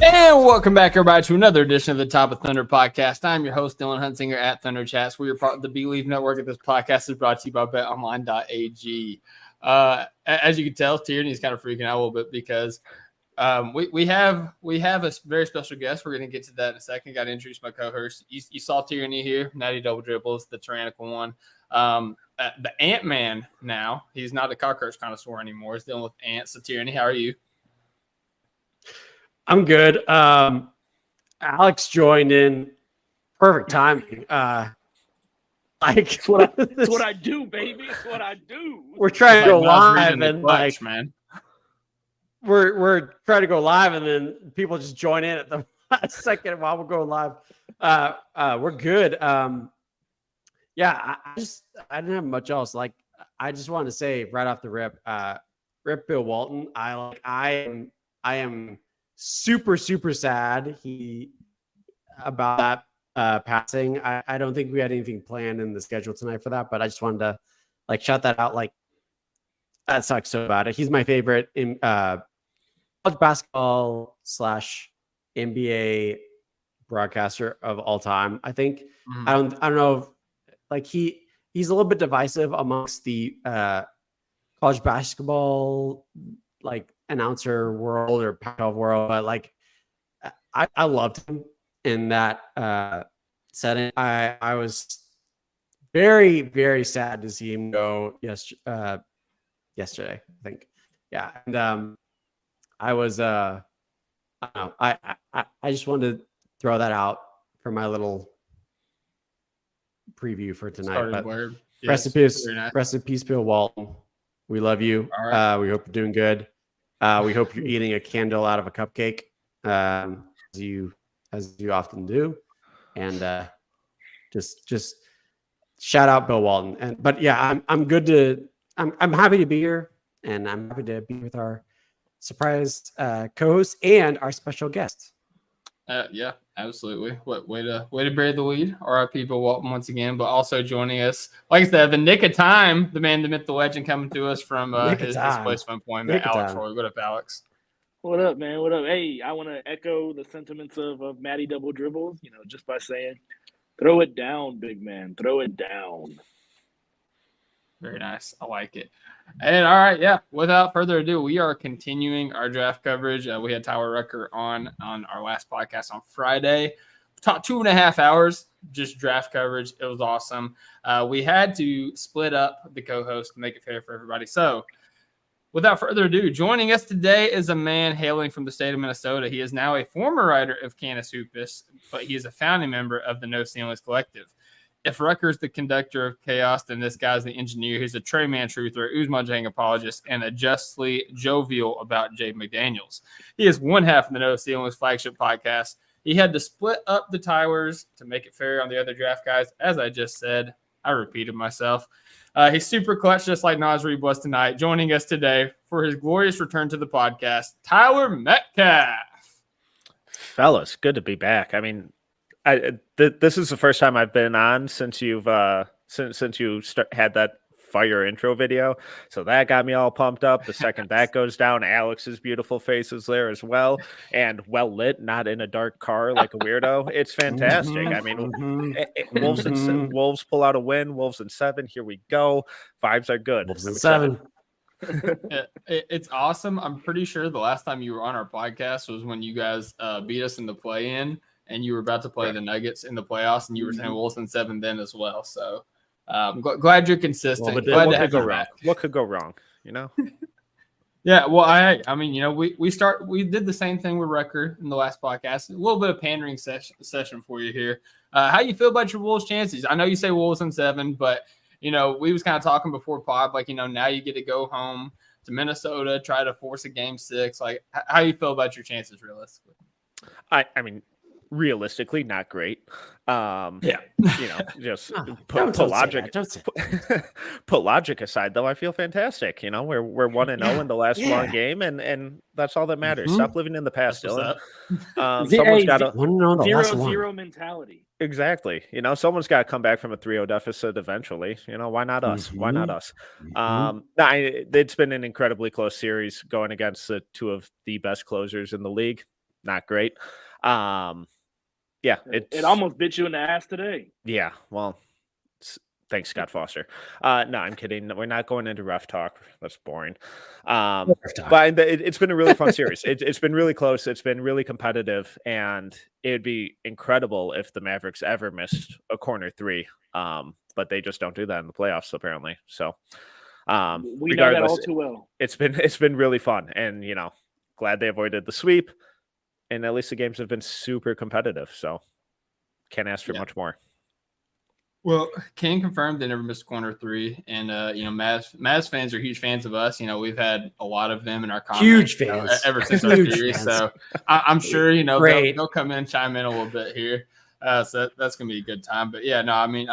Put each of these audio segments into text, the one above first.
And welcome back, everybody, to another edition of the Top of Thunder podcast. I'm your host, Dylan Hunsinger at Thunder Chats. We are part of the Believe Network, and this podcast is brought to you by BetOnline.ag. As you can tell, Tierney's kind of freaking out a little bit because we have a very special guest. We're going to get to that in a second. Got to introduce my co-host. You saw Tierney here, Natty Double Dribbles, the tyrannical one. The Ant-Man now. He's not a cockroach connoisseur anymore. He's dealing with ants. So, Tierney, how are you? I'm good. Alex joined in. Perfect timing. It's what I do, baby. It's what I do. We're trying to go live and clutch, man. We're trying to go live and then people just join in at the last second while we're going live. We're good. Yeah, I didn't have much else. Like, I just wanted to say right off the rip, rip Bill Walton. I am super sad about that passing. I don't think we had anything planned in the schedule tonight for that, but I just wanted to shout that out. Like, that sucks so bad. He's my favorite in college basketball / NBA broadcaster of all time. I think I don't know. He's a little bit divisive amongst the college basketball announcer world or Pac-12 world, but I loved him in that setting. I was very, very sad to see him go yesterday, I think. Yeah. And I was I don't know. I just wanted to throw that out for my little preview for tonight. But rest in peace, Bill Walton. We love you. Right. We hope you're doing good. We hope you're eating a candle out of a cupcake, as you often do, and just shout out Bill Walton. But yeah, I'm happy to be here, and I'm happy to be with our surprise co-host and our special guest. Yeah, absolutely. Way to bury the lead. R.I.P. Bill Walton once again, but also joining us, like I said, the nick of time, the man, the myth, the legend, coming to us from his place of employment, Alex Roy. What up, Alex? What up, man? What up? Hey, I want to echo the sentiments of Matty Double Dribbles, just by saying, throw it down, big man. Throw it down. Very nice. I like it. And all right, yeah, without further ado, we are continuing our draft coverage. We had Tyler Rucker on our last podcast on Friday. Talked 2.5 hours, just draft coverage. It was awesome. We had to split up the co-host to make it fair for everybody. So without further ado, joining us today is a man hailing from the state of Minnesota. He is now a former writer of Canis Hoopus, but he is a founding member of the No Ceilings Collective. If Rucker's the conductor of chaos, then this guy's the engineer. He's a Trey Man truther, Usman Jang apologist, and a justly jovial about Jay McDaniels. He is one half of the No Ceilings flagship podcast. He had to split up the Tylers to make it fair on the other draft guys. As I just said, I repeated myself. He's super clutch, just like Nasreeb was tonight. Joining us today for his glorious return to the podcast, Tyler Metcalf. Fellas, good to be back. I mean, this is the first time I've been on since you've since you had that fire intro video, so that got me all pumped up. The second that goes down, Alex's beautiful face is there as well, and well lit, not in a dark car like a weirdo. It's fantastic. I mean, Wolves pull out a win. Wolves in 7. Here we go. Vibes are good. Wolves in 7. It's awesome. I'm pretty sure the last time you were on our podcast was when you guys beat us in the play-in. And you were about to play the Nuggets in the playoffs, and you were saying Wolves in 7 then as well. So I'm glad you're consistent. Well, glad to have you back. What could go wrong? Yeah. Well, I mean, we did the same thing with Rucker in the last podcast. A little bit of pandering session for you here. How you feel about your Wolves' chances? I know you say Wolves in 7, but we was kind of talking before pod, like, now you get to go home to Minnesota, try to force a game 6. Like, how you feel about your chances realistically? I mean, realistically, not great. Just put logic put logic aside, though. I feel fantastic. We're 1-0 in the last long game, and that's all that matters. Stop living in the past, Dylan. Someone's got a 0-0 mentality. Exactly. Someone's got to come back from a 3-0 deficit eventually. Why not us? Why not us? It's been an incredibly close series going against the two of the best closers in the league. Not great. It almost bit you in the ass today. Yeah, well, thanks, Scott Foster. No, I'm kidding. We're not going into rough talk. That's boring. But it's been a really fun series. It's been really close. It's been really competitive, and it'd be incredible if the Mavericks ever missed a corner 3. But they just don't do that in the playoffs, apparently. So, we know that all too well. It's been really fun, and glad they avoided the sweep. And at least the games have been super competitive, so can't ask for much more. Well, can confirm they never missed corner 3, and Mavs fans are huge fans of us. We've had a lot of them in our comments, huge fans ever since our series. So I'm sure they'll come in and chime in a little bit here. So that's gonna be a good time. But yeah, no, I mean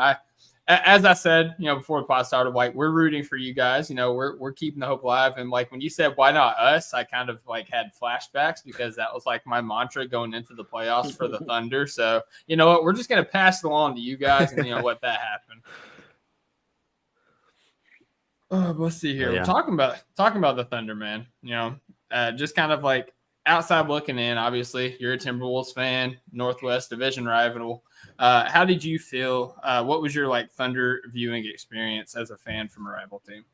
as I said, before the pod started, like, we're rooting for you guys. We're keeping the hope alive. And like when you said why not us, I kind of like had flashbacks because that was like my mantra going into the playoffs for the Thunder. So you know what, we're just gonna pass it along to you guys and let that happen. Let's see here. Yeah. We're talking about the Thunder, man. Just kind of like outside looking in. Obviously, you're a Timberwolves fan, Northwest Division rival. How did you feel? What was your Thunder viewing experience as a fan from a rival team?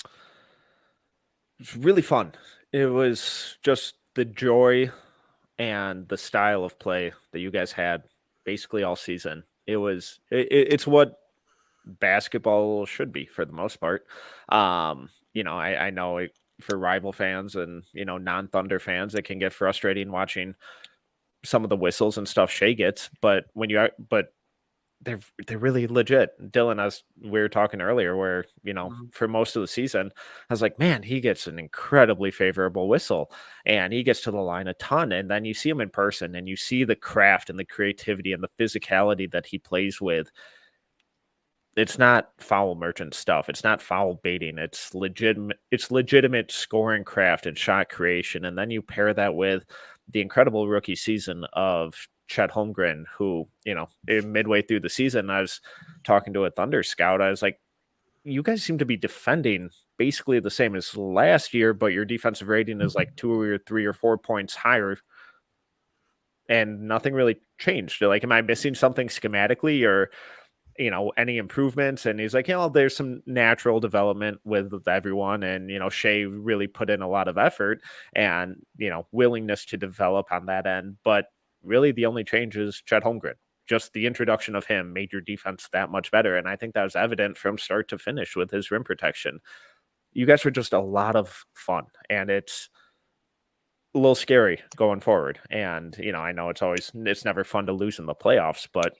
It was really fun. It was just the joy and the style of play that you guys had basically all season. It's what basketball should be for the most part. I know for rival fans and non-Thunder fans, it can get frustrating watching some of the whistles and stuff Shea gets, but they're really legit. Dylan, as we were talking earlier, where for most of the season, I was like, man, he gets an incredibly favorable whistle, and he gets to the line a ton. And then you see him in person, and you see the craft and the creativity and the physicality that he plays with. It's not foul merchant stuff. It's not foul baiting. It's legitimate scoring craft and shot creation. And then you pair that with the incredible rookie season of Chet Holmgren, who, midway through the season, I was talking to a Thunder scout. I was like, you guys seem to be defending basically the same as last year, but your defensive rating is like 2 or 3 or 4 points higher. And nothing really changed. Like, am I missing something schematically or any improvements? And he's like, there's some natural development with everyone. And, Shea really put in a lot of effort and, willingness to develop on that end. But really the only change is Chet Holmgren. Just the introduction of him made your defense that much better. And I think that was evident from start to finish with his rim protection. You guys were just a lot of fun, and it's a little scary going forward. And, I know it's never fun to lose in the playoffs, but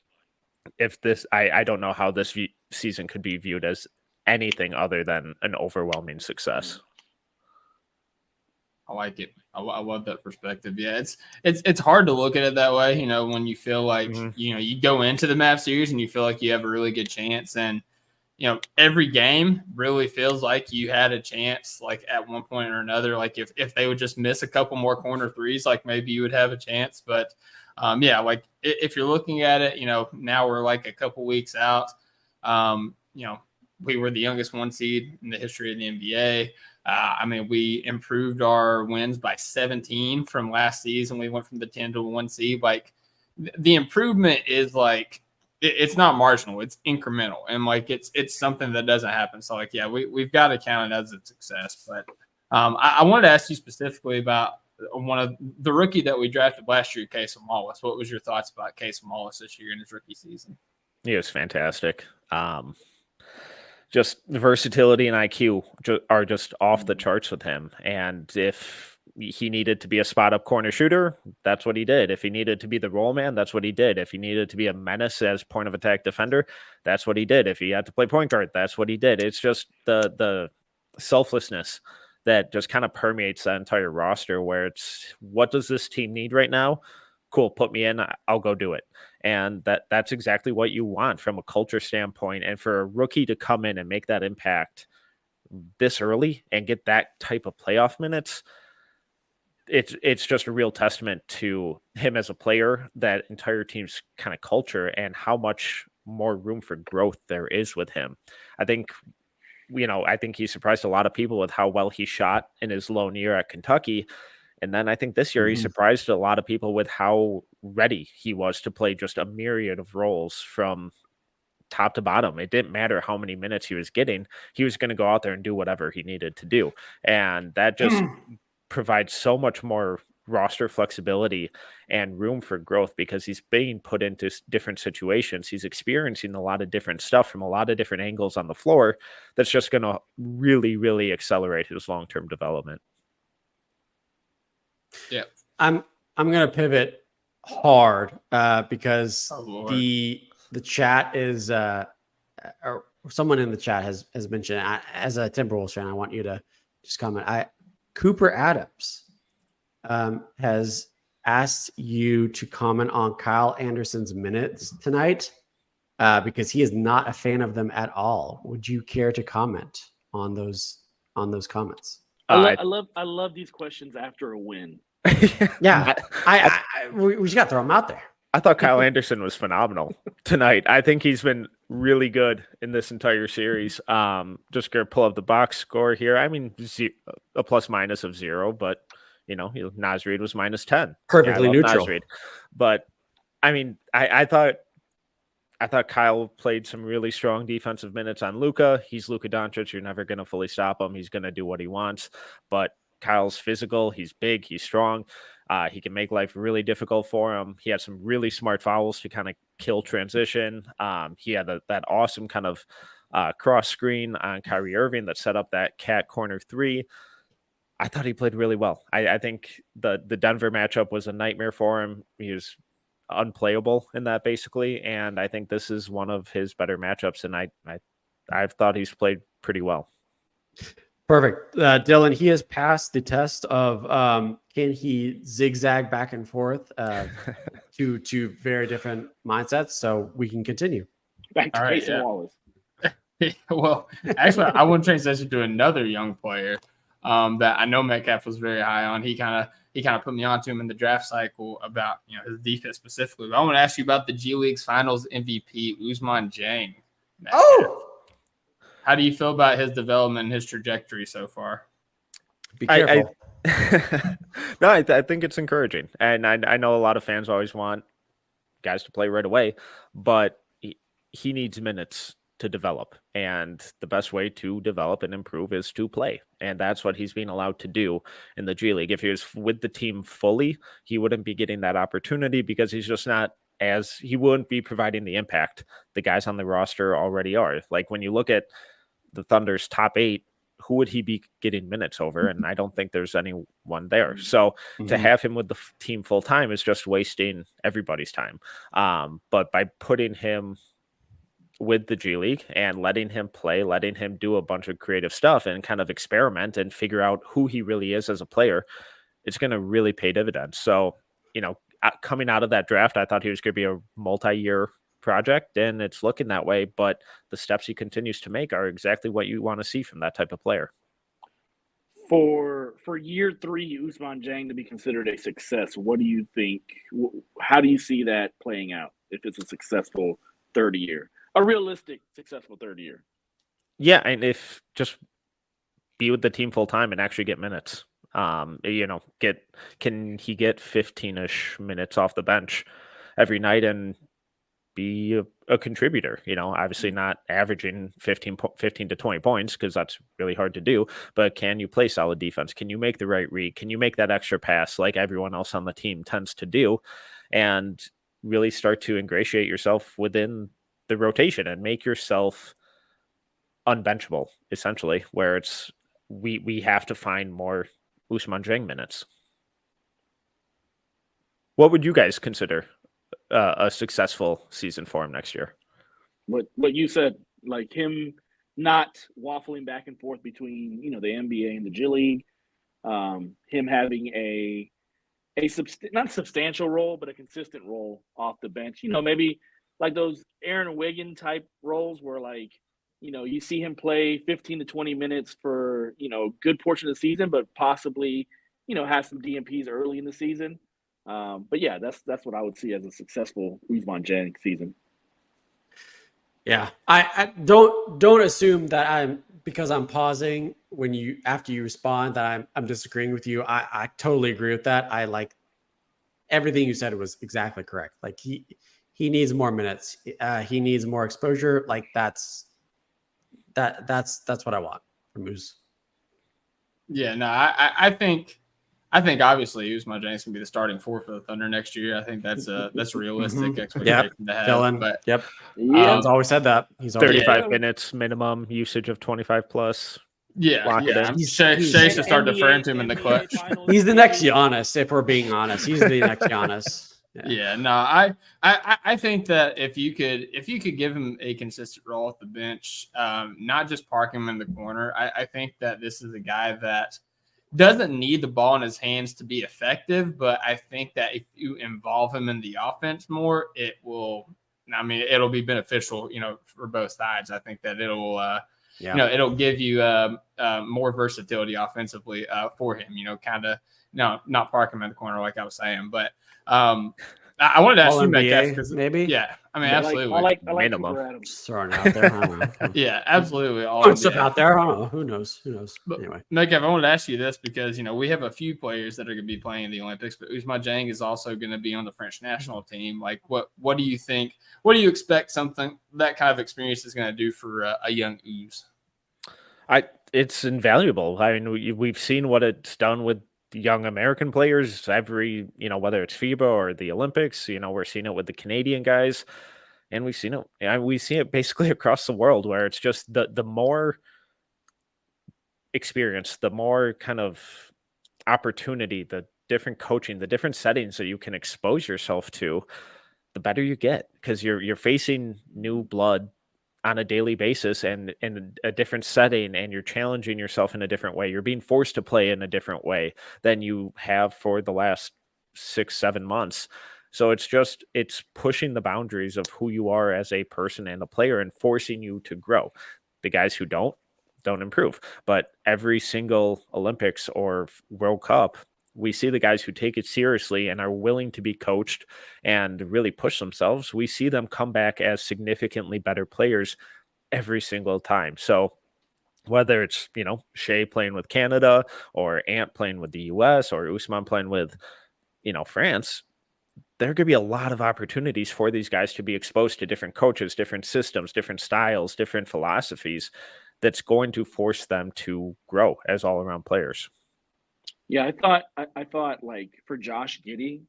I don't know how this season could be viewed as anything other than an overwhelming success. I like it. I love that perspective. Yeah, it's hard to look at it that way. When you feel like you go into the Mavs series and you feel like you have a really good chance, and every game really feels like you had a chance. Like at one point or another, like if they would just miss a couple more corner threes, like maybe you would have a chance. But like if you're looking at it, now we're like a couple weeks out. We were the youngest 1 seed in the history of the NBA. We improved our wins by 17 from last season. We went from the 10 to 1 seed. Like the improvement is like, it's not marginal, it's incremental. And like, it's something that doesn't happen. So like, yeah, we've got to count it as a success. But I wanted to ask you specifically about one of the rookie that we drafted last year, Case Wallace. What was your thoughts about Case Wallace this year in his rookie season? He was fantastic. Just versatility and IQ are just off the charts with him. And if he needed to be a spot up corner shooter, that's what he did. If he needed to be the roll man, that's what he did. If he needed to be a menace as point of attack defender, that's what he did. If he had to play point guard, that's what he did. It's just the selflessness that just kind of permeates that entire roster, where it's, what does this team need right now? Cool, put me in, I'll go do it. And that's exactly what you want from a culture standpoint. And for a rookie to come in and make that impact this early and get that type of playoff minutes, it's just a real testament to him as a player, that entire team's kind of culture, and how much more room for growth there is with him. I think he surprised a lot of people with how well he shot in his lone year at Kentucky. And then I think this year he surprised a lot of people with how ready he was to play just a myriad of roles from top to bottom. It didn't matter how many minutes he was getting. He was going to go out there and do whatever he needed to do. And that just provides so much more roster flexibility and room for growth, because he's being put into different situations. He's experiencing a lot of different stuff from a lot of different angles on the floor. That's just going to really, really accelerate his long-term development. Yeah. I'm going to pivot hard because the chat is or someone in the chat has mentioned, as a Timberwolves fan, I want you to just comment. Cooper Adams has asked you to comment on Kyle Anderson's minutes tonight because he is not a fan of them at all. Would you care to comment on those comments? I love these questions after a win. Yeah, we just got to throw him out there. I thought Kyle Anderson was phenomenal tonight. I think he's been really good in this entire series. Just gonna pull up the box score here. I mean, a plus minus of 0, but Naz Reid was minus 10. Perfectly neutral. Naz Reid. But I mean, I thought Kyle played some really strong defensive minutes on Luka. He's Luka Doncic. You're never going to fully stop him. He's going to do what he wants. But Kyle's physical. He's big. He's strong. He can make life really difficult for him. He had some really smart fouls to kind of kill transition. He had that awesome kind of cross screen on Kyrie Irving that set up that cat corner 3. I thought he played really well. I think the Denver matchup was a nightmare for him. He was unplayable in that, basically, and I think this is one of his better matchups, and I've thought he's played pretty well. Perfect. Dylan, he has passed the test of can he zigzag back and forth to very different mindsets, so we can continue. Back to Jason Wallace. Well, actually, I want to transition to another young player that I know Metcalf was very high on. He kind of put me onto him in the draft cycle about his defense specifically. But I want to ask you about the G League's Finals MVP, Usman Jang. Metcalf. Oh, how do you feel about his development and his trajectory so far? Be careful. No, I think it's encouraging, and I know a lot of fans always want guys to play right away, but he needs minutes to develop, and the best way to develop and improve is to play, and that's what he's being allowed to do in the G League. If he was with the team fully, he wouldn't be getting that opportunity because he's just not he wouldn't be providing the impact the guys on the roster already are. Like when you look at the Thunder's top 8, who would he be getting minutes over? And I don't think there's anyone there. So to have him with the team full time is just wasting everybody's time. But by putting him with the G League and letting him play, letting him do a bunch of creative stuff and kind of experiment and figure out who he really is as a player, it's going to really pay dividends. So, coming out of that draft, I thought he was going to be a multi-year project, and it's looking that way, but the steps he continues to make are exactly what you want to see from that type of player. For year 3, Usman Jang to be considered a success, what do you think? How do you see that playing out if it's a successful third year? A realistic, successful third year. Yeah, and if just be with the team full time and actually get minutes. Can he get 15-ish minutes off the bench every night and be a contributor? Obviously not averaging 15 to 20 points because that's really hard to do, but can you play solid defense? Can you make the right read? Can you make that extra pass like everyone else on the team tends to do, and really start to ingratiate yourself within the rotation and make yourself unbenchable, essentially, where it's we have to find more Usman Jang minutes. What would you guys consider a successful season for him next year? What you said, like him not waffling back and forth between the NBA and the G League, him having not substantial role, but a consistent role off the bench. Maybe like those Aaron Wiggins type roles where you see him play 15 to 20 minutes for, good portion of the season, but possibly, have some DMPs early in the season. But yeah, that's what I would see as a successful Usman Jang season. Yeah, I don't assume that because I'm pausing after you respond that I'm disagreeing with you. I totally agree with that. I like everything you said was exactly correct. Like he needs more minutes. He needs more exposure. Like that's what I want from Us. Yeah, no, I think obviously Usman Jang can be the starting 4 for the Thunder next year. I think that's a realistic expectation to have. Dylan, but he's always said that. He's always 35 minutes minimum usage of 25 plus. Yeah, it in. Shea should start deferring to him in the clutch. He's the next Giannis, if we're being honest. He's the next Giannis. Yeah, no, I think that if you could give him a consistent role at the bench, not just park him in the corner, I think that this is a guy that doesn't need the ball in his hands to be effective, but I think that if you involve him in the offense more, it'll be beneficial, for both sides. I think that it'll give you more versatility offensively for him, not park him in the corner like I was saying, but I wanted to ask you, Metcalf, maybe. Yeah, absolutely. I like minimum. Just throwing it out there. I don't know. Yeah, absolutely. All stuff out there. I don't know. Who knows? But anyway, Metcalf, I wanted to ask you this because we have a few players that are going to be playing in the Olympics, but Usman Jang is also going to be on the French national team. Like, what do you think? What do you expect that kind of experience is going to do for a young Us? It's invaluable. I mean, we've seen what it's done with young American players every, whether it's FIBA or the Olympics, we're seeing it with the Canadian guys, and we see it basically across the world, where it's just the more experience, the more kind of opportunity, the different coaching, the different settings that you can expose yourself to, the better you get, because you're facing new blood on a daily basis and in a different setting, and you're challenging yourself in a different way. You're being forced to play in a different way than you have for the last 6-7 months. So it's pushing the boundaries of who you are as a person and a player and forcing you to grow. The guys who don't improve. But every single Olympics or World Cup, we see the guys who take it seriously and are willing to be coached and really push themselves. We see them come back as significantly better players every single time. So whether it's, Shea playing with Canada or Ant playing with the US or Usman playing with, France, there are going to be a lot of opportunities for these guys to be exposed to different coaches, different systems, different styles, different philosophies that's going to force them to grow as all-around players. Yeah, I thought like for Josh Giddey,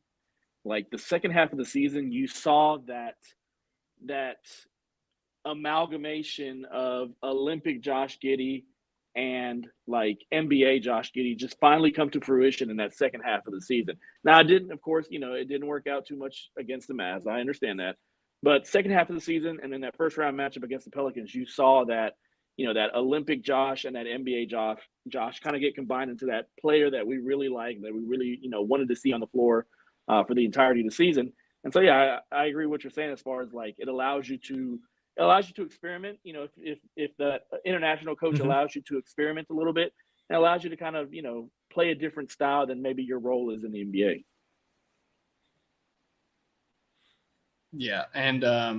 like the second half of the season, you saw that amalgamation of Olympic Josh Giddey and like NBA Josh Giddey just finally come to fruition in that second half of the season. Now, it didn't work out too much against the Mavs. I understand that. But second half of the season and then that first round matchup against the Pelicans, you saw that that Olympic Josh and that NBA Josh kind of get combined into that player that we really like, that we really, wanted to see on the floor for the entirety of the season. And so, yeah, I agree with what you're saying as far as like it allows you to experiment. If the international coach allows you to experiment a little bit, it allows you to kind of, play a different style than maybe your role is in the NBA. Yeah, and I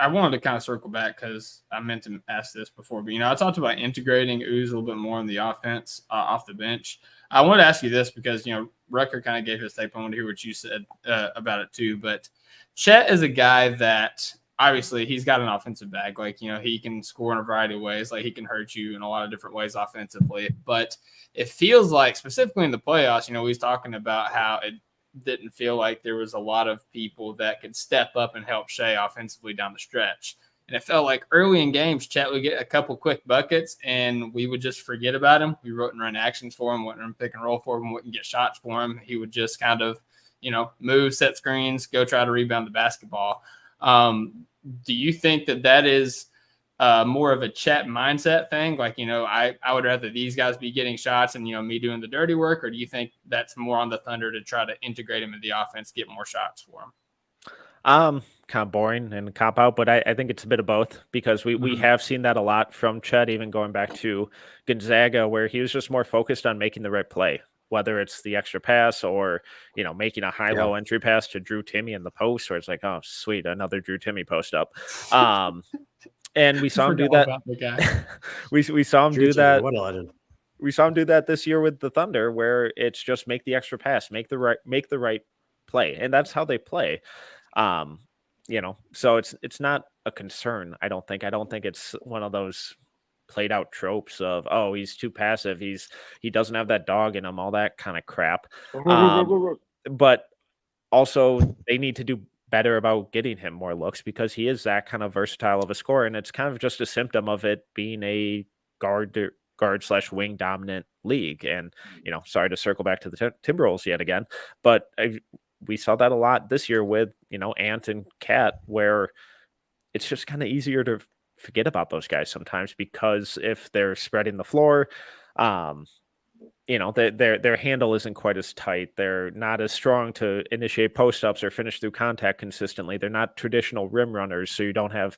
wanted to kind of circle back because I meant to ask this before, but I talked about integrating Uz a little bit more on the offense off the bench. I wanted to ask you this because Rucker kind of gave his take. I want to hear what you said about it too. But Chet is a guy that obviously he's got an offensive bag. Like he can score in a variety of ways. Like he can hurt you in a lot of different ways offensively. But it feels like specifically in the playoffs, he's talking about how it didn't feel like there was a lot of people that could step up and help Shea offensively down the stretch. And it felt like early in games, Chet would get a couple quick buckets and we would just forget about him. We wouldn't run actions for him, wouldn't run pick and roll for him, wouldn't get shots for him. He would just kind of, move, set screens, go try to rebound the basketball. Do you think that is more of a Chet mindset thing? Like, I would rather these guys be getting shots and, me doing the dirty work, or do you think that's more on the Thunder to try to integrate him in the offense, get more shots for him? Kind of boring and cop out, but I think it's a bit of both because we have seen that a lot from Chet, even going back to Gonzaga, where he was just more focused on making the right play, whether it's the extra pass or, making a high-low entry pass to Drew Timme in the post, where it's like, oh, sweet, another Drew Timme post up. And we saw him do that. we saw him do that. What a legend. We saw him do that this year with the Thunder, where it's just make the extra pass, make the right play, and that's how they play. So it's not a concern. I don't think it's one of those played out tropes of, oh, he's too passive, he doesn't have that dog in him, all that kind of crap. But also they need to do better about getting him more looks because he is that kind of versatile of a scorer, and it's kind of just a symptom of it being a guard/wing dominant league. And sorry to circle back to the Timberwolves yet again, but we saw that a lot this year with Ant and Cat, where it's just kind of easier to forget about those guys sometimes because if they're spreading the floor, their handle isn't quite as tight. They're not as strong to initiate post-ups or finish through contact consistently. They're not traditional rim runners, so you don't have,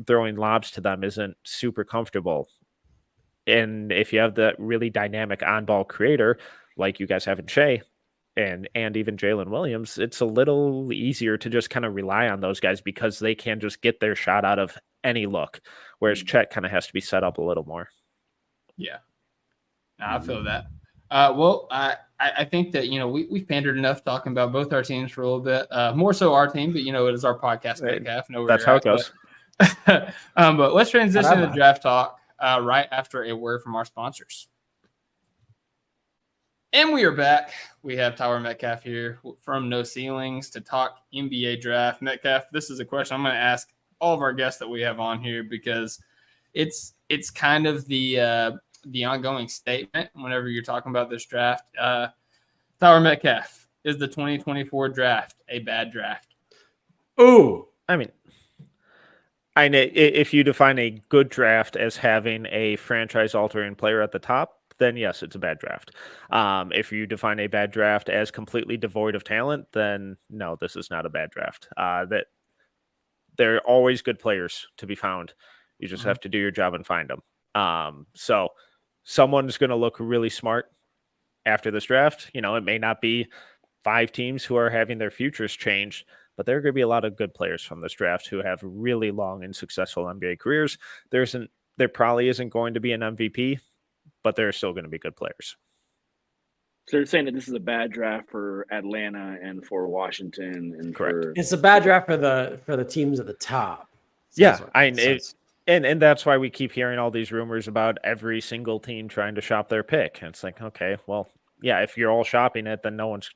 throwing lobs to them isn't super comfortable. And if you have that really dynamic on-ball creator like you guys have in Shea and even Jalen Williams, it's a little easier to just kind of rely on those guys because they can just get their shot out of any look, whereas Chet kind of has to be set up a little more. Yeah. I feel that. Well, I think that, we've pandered enough talking about both our teams for a little bit, more so our team, but, it is our podcast. Metcalf. That's how it goes. But let's transition to draft talk right after a word from our sponsors. And we are back. We have Tyler Metcalf here from No Ceilings to talk NBA draft. Metcalf, this is a question I'm going to ask all of our guests that we have on here because it's kind of the ongoing statement whenever you're talking about this draft. Tyler Metcalf, is the 2024 draft a bad draft? Ooh, I mean, if you define a good draft as having a franchise-altering player at the top, then yes, it's a bad draft. If you define a bad draft as completely devoid of talent, then no, this is not a bad draft. That there are always good players to be found. You just have to do your job and find them. So someone's going to look really smart after this draft. It may not be 5 teams who are having their futures changed, but there are going to be a lot of good players from this draft who have really long and successful NBA careers. There probably isn't going to be an MVP, but there are still going to be good players. So you're saying that this is a bad draft for Atlanta and for Washington and Correct. It's a bad draft for the teams at the top. And that's why we keep hearing all these rumors about every single team trying to shop their pick. And it's like, okay, well, yeah, if you're all shopping it, then no one's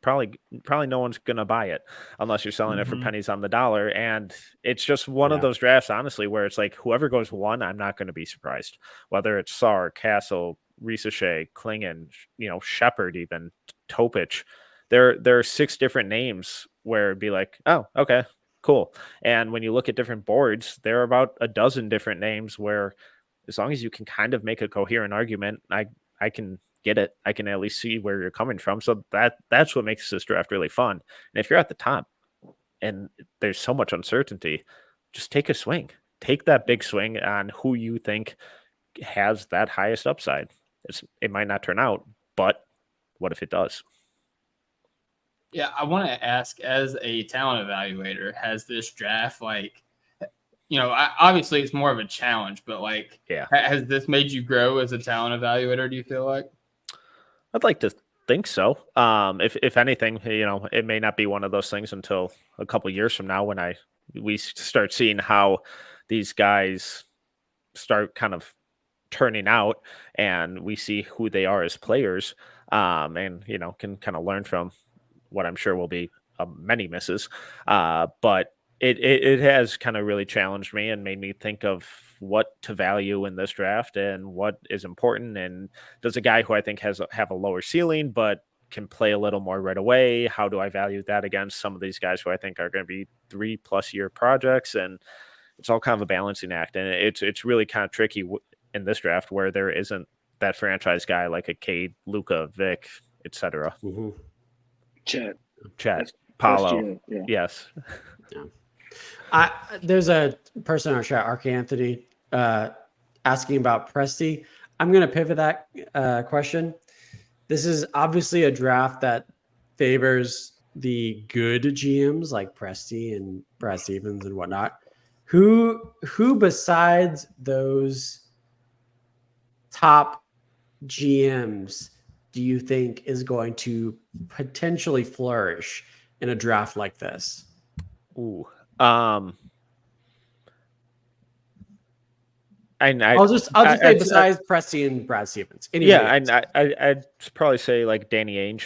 probably no one's gonna buy it unless you're selling it for pennies on the dollar. And it's just one of those drafts, honestly, where it's like whoever goes 1, I'm not going to be surprised. Whether it's Sarr, Castle, Shea, Klingan, Shepard, even Topic. There are 6 different names where it'd be like, oh, okay, cool. And when you look at different boards, there are about a dozen different names where as long as you can kind of make a coherent argument, I can get it. I can at least see where you're coming from. So that's what makes this draft really fun. And if you're at the top and there's so much uncertainty, just take a swing. Take that big swing on who you think has that highest upside. It might not turn out, but what if it does? Yeah, I want to ask, as a talent evaluator, has this draft, obviously it's more of a challenge, but has this made you grow as a talent evaluator, do you feel like? I'd like to think so. If anything, it may not be one of those things until a couple of years from now when we start seeing how these guys start kind of turning out and we see who they are as players, and can kind of learn from what I'm sure will be many misses. But it has kind of really challenged me and made me think of what to value in this draft and what is important. And does a guy who I think have a lower ceiling but can play a little more right away, how do I value that against some of these guys who I think are going to be 3+ year projects? And it's all kind of a balancing act, and it's really kind of tricky in this draft where there isn't that franchise guy like a Cade, Luka, Vic, etc. Mm-hmm. Chet, Paulo. Yeah. Yes. Yeah. There's a person in our chat, Ark Anthony, asking about Presti. I'm going to pivot that question. This is obviously a draft that favors the good GMs like Presti and Brad Stevens and whatnot. Who besides those top GMs do you think is going to potentially flourish in a draft like this? Ooh. I'll just say besides Presti and Brad Stevens. I'd probably say like Danny Ainge.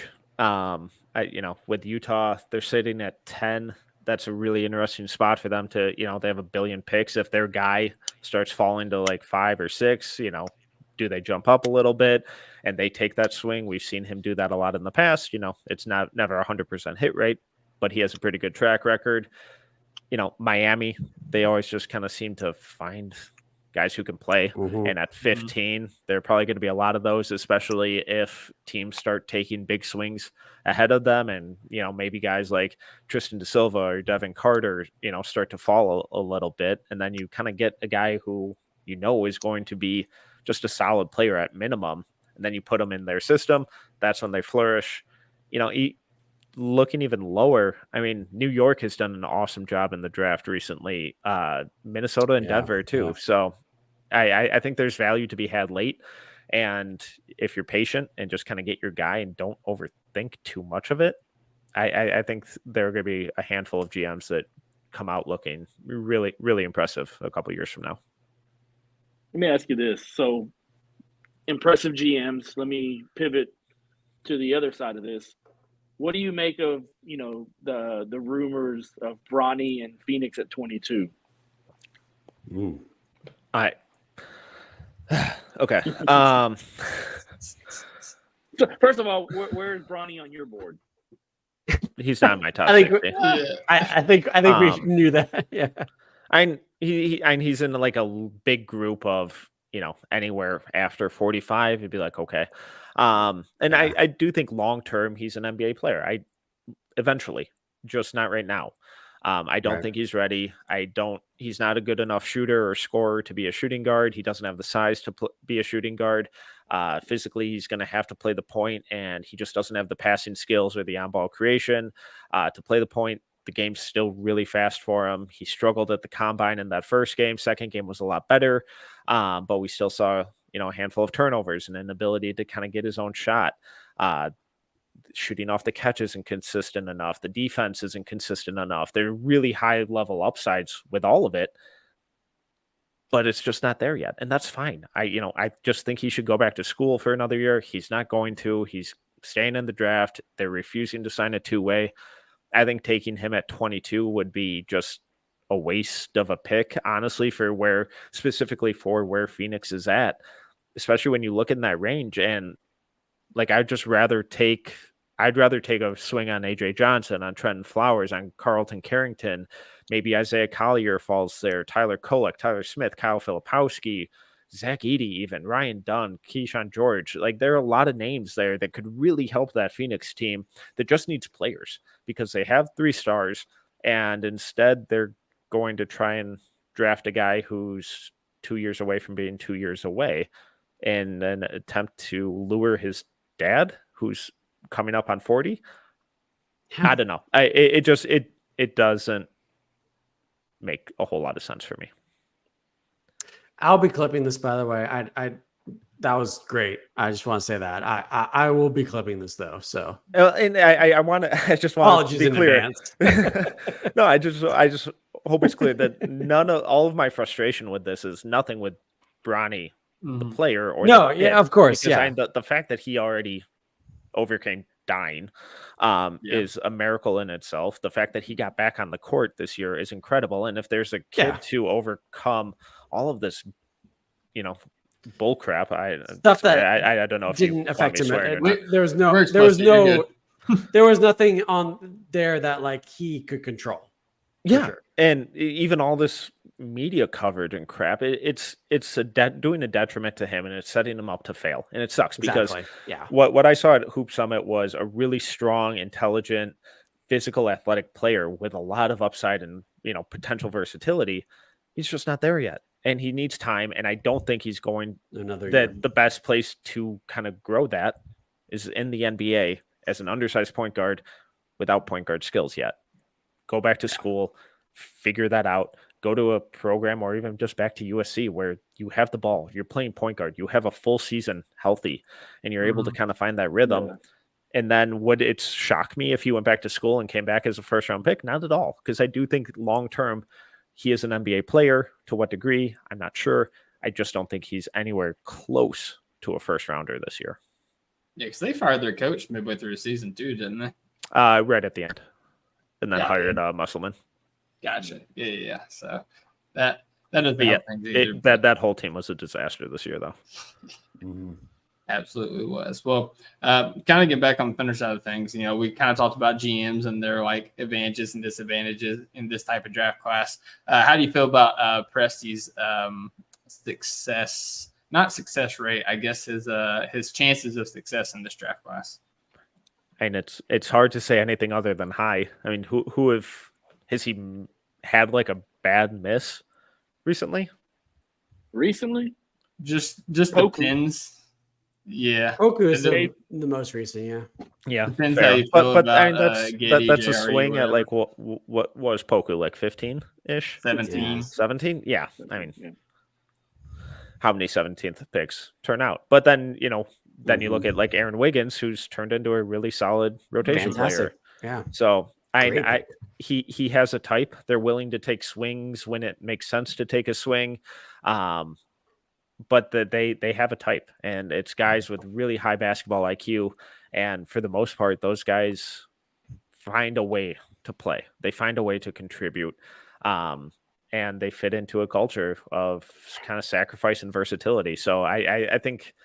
With Utah, they're sitting at 10. That's a really interesting spot for them to, they have 1 billion picks. If their guy starts falling to like 5 or 6, do they jump up a little bit and they take that swing? We've seen him do that a lot in the past. It's never 100% hit rate, but he has a pretty good track record. Miami, they always just kind of seem to find guys who can play. Mm-hmm. And at 15, there are probably going to be a lot of those, especially if teams start taking big swings ahead of them. And, maybe guys like Tristan Da Silva or Devin Carter, start to fall a little bit. And then you kind of get a guy who, is going to be just a solid player at minimum. And then you put them in their system. That's when they flourish. Looking even lower, I mean, New York has done an awesome job in the draft recently. Minnesota and Denver too. Yeah. So I think there's value to be had late. And if you're patient and just kind of get your guy and don't overthink too much of it, I think there are going to be a handful of GMs that come out looking really, really impressive a couple years from now. Let me ask you this. So impressive GMs, let me pivot to the other side of this. What do you make of, the rumors of Bronny and Phoenix at 22? Okay. So first of all, where is Bronny on your board? He's not in my top. I think we knew that. Yeah. He's in like a big group of, anywhere after 45, it'd be like, okay. I do think long-term he's an NBA player. Eventually, just not right now. I don't think he's ready. He's not a good enough shooter or scorer to be a shooting guard. He doesn't have the size to be a shooting guard. Physically, he's going to have to play the point, and he just doesn't have the passing skills or the on-ball creation to play the point. The game's still really fast for him. He struggled at the combine in that first game. Second game was a lot better, but we still saw, a handful of turnovers and an inability to kind of get his own shot. Shooting off the catch isn't consistent enough. The defense isn't consistent enough. They're really high-level upsides with all of it, but it's just not there yet, and that's fine. I just think he should go back to school for another year. He's not going to. He's staying in the draft. They're refusing to sign a two-way. I think taking him at 22 would be just a waste of a pick, honestly, specifically for where Phoenix is at, especially when you look in that range. And like, I'd rather take a swing on AJ Johnson, on Trenton Flowers, on Carlton Carrington, maybe Isaiah Collier falls there, Tyler Kolek, Tyler Smith, Kyle Filipowski, Zach Edey, even Ryan Dunn, Keyshawn George. Like, there are a lot of names there that could really help that Phoenix team that just needs players, because they have 3 stars, and instead they're going to try and draft a guy who's 2 years away from being 2 years away in an attempt to lure his dad, who's coming up on 40. I don't know. It doesn't make a whole lot of sense for me. I'll be clipping this, by the way. That was great. I just want to say that I will be clipping this though. So, and I just want to be clear. No, I just hope it's clear that all of my frustration with this is nothing with Bronny, the player, or of course, because the fact that he already overcame dying, is a miracle in itself. The fact that he got back on the court this year is incredible. And if there's a kid to overcome all of this, bull crap, I don't know if didn't affect him. There was nothing on there that like he could control. Yeah, sure. And even all this media coverage and crap, it's doing a detriment to him, and it's setting him up to fail, and it sucks because what I saw at Hoop Summit was a really strong, intelligent, physical, athletic player with a lot of upside and potential versatility. He's just not there yet, and he needs time. And I don't think he's going the best place to kind of grow that is in the NBA as an undersized point guard without point guard skills yet. Go back to school, figure that out, go to a program or even just back to USC where you have the ball, you're playing point guard, you have a full season healthy, and you're able to kind of find that rhythm. Yeah. And then would it shock me if he went back to school and came back as a first-round pick? Not at all, because I do think long-term he is an NBA player. To what degree, I'm not sure. I just don't think he's anywhere close to a first-rounder this year. Yeah, because they fired their coach midway through the season too, didn't they? Right at the end. And then hired Musselman. Gotcha. Yeah. So that doesn't help things either. That whole team was a disaster this year, though. Absolutely was. Well, kind of get back on the Thunder side of things. We kind of talked about GMs and their like advantages and disadvantages in this type of draft class. How do you feel about Presti's not success rate, I guess his chances of success in this draft class? And it's hard to say anything other than high. I mean, has he had like a bad miss recently? Just the pins. Yeah, Poku is the most recent. Yeah. Depends how you feel but about, I mean, that's a swing at like what was Poku, like 15-ish? 17? Yeah. I mean, how many 17th picks turn out? But then then you look at like Aaron Wiggins, who's turned into a really solid rotation player. Yeah. So he has a type. They're willing to take swings when it makes sense to take a swing. But they have a type, and it's guys with really high basketball IQ. And for the most part, those guys find a way to play. They find a way to contribute. And they fit into a culture of kind of sacrifice and versatility. So I think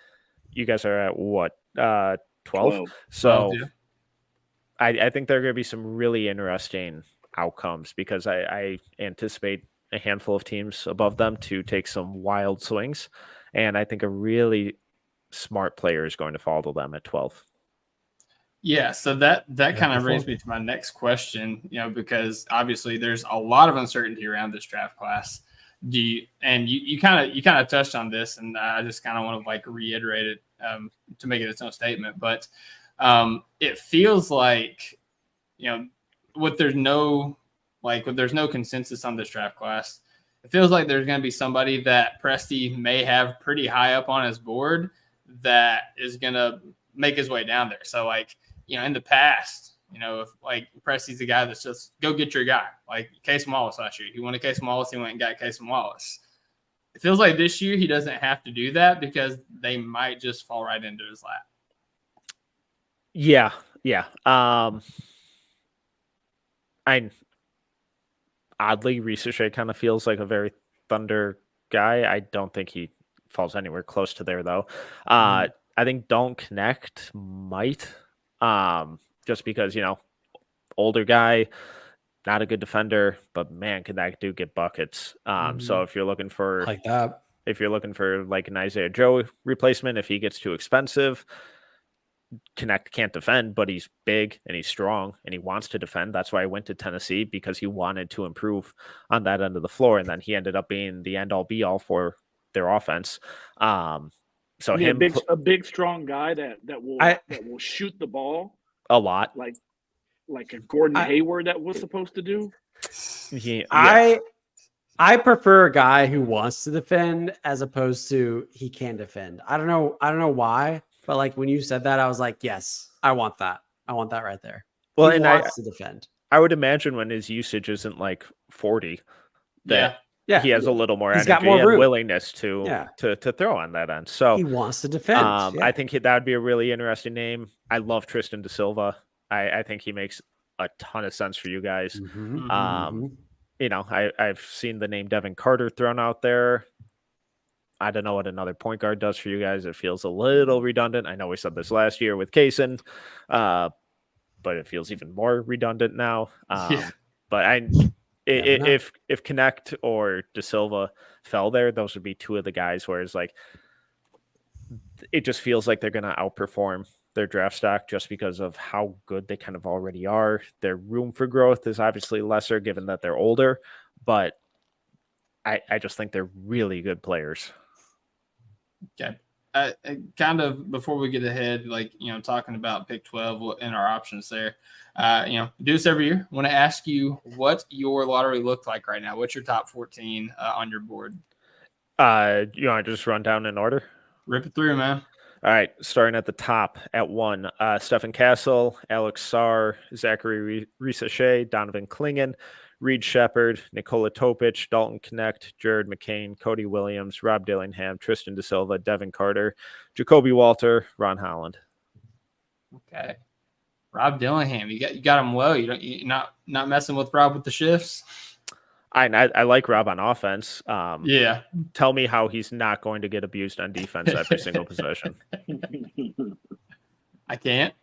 you guys are at what, 12? So 12, yeah. I think there are going to be some really interesting outcomes because I anticipate a handful of teams above them to take some wild swings. And I think a really smart player is going to fall to them at 12. Yeah, so that kind of brings me to my next question, because obviously there's a lot of uncertainty around this draft class. You kind of touched on this, and I just kind of want to like reiterate it to make it its own statement. But it feels like, when there's no consensus on this draft class, it feels like there's going to be somebody that Presti may have pretty high up on his board that is going to make his way down there. So like, in the past, if like Presti's the guy that's just go get your guy, like Casey Wallace last year. He wanted Casey Wallace, he went and got Casey Wallace. It feels like this year he doesn't have to do that because they might just fall right into his lap. Yeah. Oddly, Risacher kind of feels like a very Thunder guy. I don't think he falls anywhere close to there, though. I think Don't Connect might, just because, older guy, not a good defender, but man, can that dude get buckets. So if you're looking for like that, if you're looking for like an Isaiah Joe replacement, if he gets too expensive, Connect can't defend, but he's big and he's strong and he wants to defend. That's why I went to Tennessee, because he wanted to improve on that end of the floor. And then he ended up being the end all be all for their offense. So a big strong guy that will shoot the ball a lot, like a Gordon Hayward that was supposed to do. Yeah. I prefer a guy who wants to defend as opposed to he can defend. I don't know why. But like when you said that, I was like, yes, I want that. I want that right there. Well, he wants to defend. I would imagine when his usage isn't like 40, that Yeah, he has a little more he's energy got more and room. willingness to Yeah. to throw on that end. So He wants to defend. Yeah. I think that would be a really interesting name. I love Tristan Da Silva. I think he makes a ton of sense for you guys. Mhm, Um, mhm. you know, I've seen the name Devin Carter thrown out there. I don't know what another point guard does for you guys. It feels a little redundant. I know we said this last year with Kaysen, but it feels even more redundant now. Yeah. But Never know. if Connect or Da Silva fell there, those would be two of the guys where it's like it just feels like they're going to outperform their draft stock just because of how good they kind of already are. Their room for growth is obviously lesser given that they're older, but I just think they're really good players. Okay. Kind of before we get ahead, like, talking about pick 12 and our options there, do this every year. I want to ask you what your lottery looked like right now. What's your top 14 on your board? You want to just run down in order? Rip it through, man. All right, starting at the top at 1, Stephen Castle, Alex Sarr, Zachary Risachet, Donovan Clingan, Reed Shepard, Nikola Topic, Dalton Connect, Jared McCain, Cody Williams, Rob Dillingham, Tristan Da Silva, Devin Carter, Jacoby Walter, Ron Holland. Okay. Rob Dillingham, you got him low. You're not messing with Rob with the shifts. I like Rob on offense. Yeah. Tell me how he's not going to get abused on defense every single possession. I can't.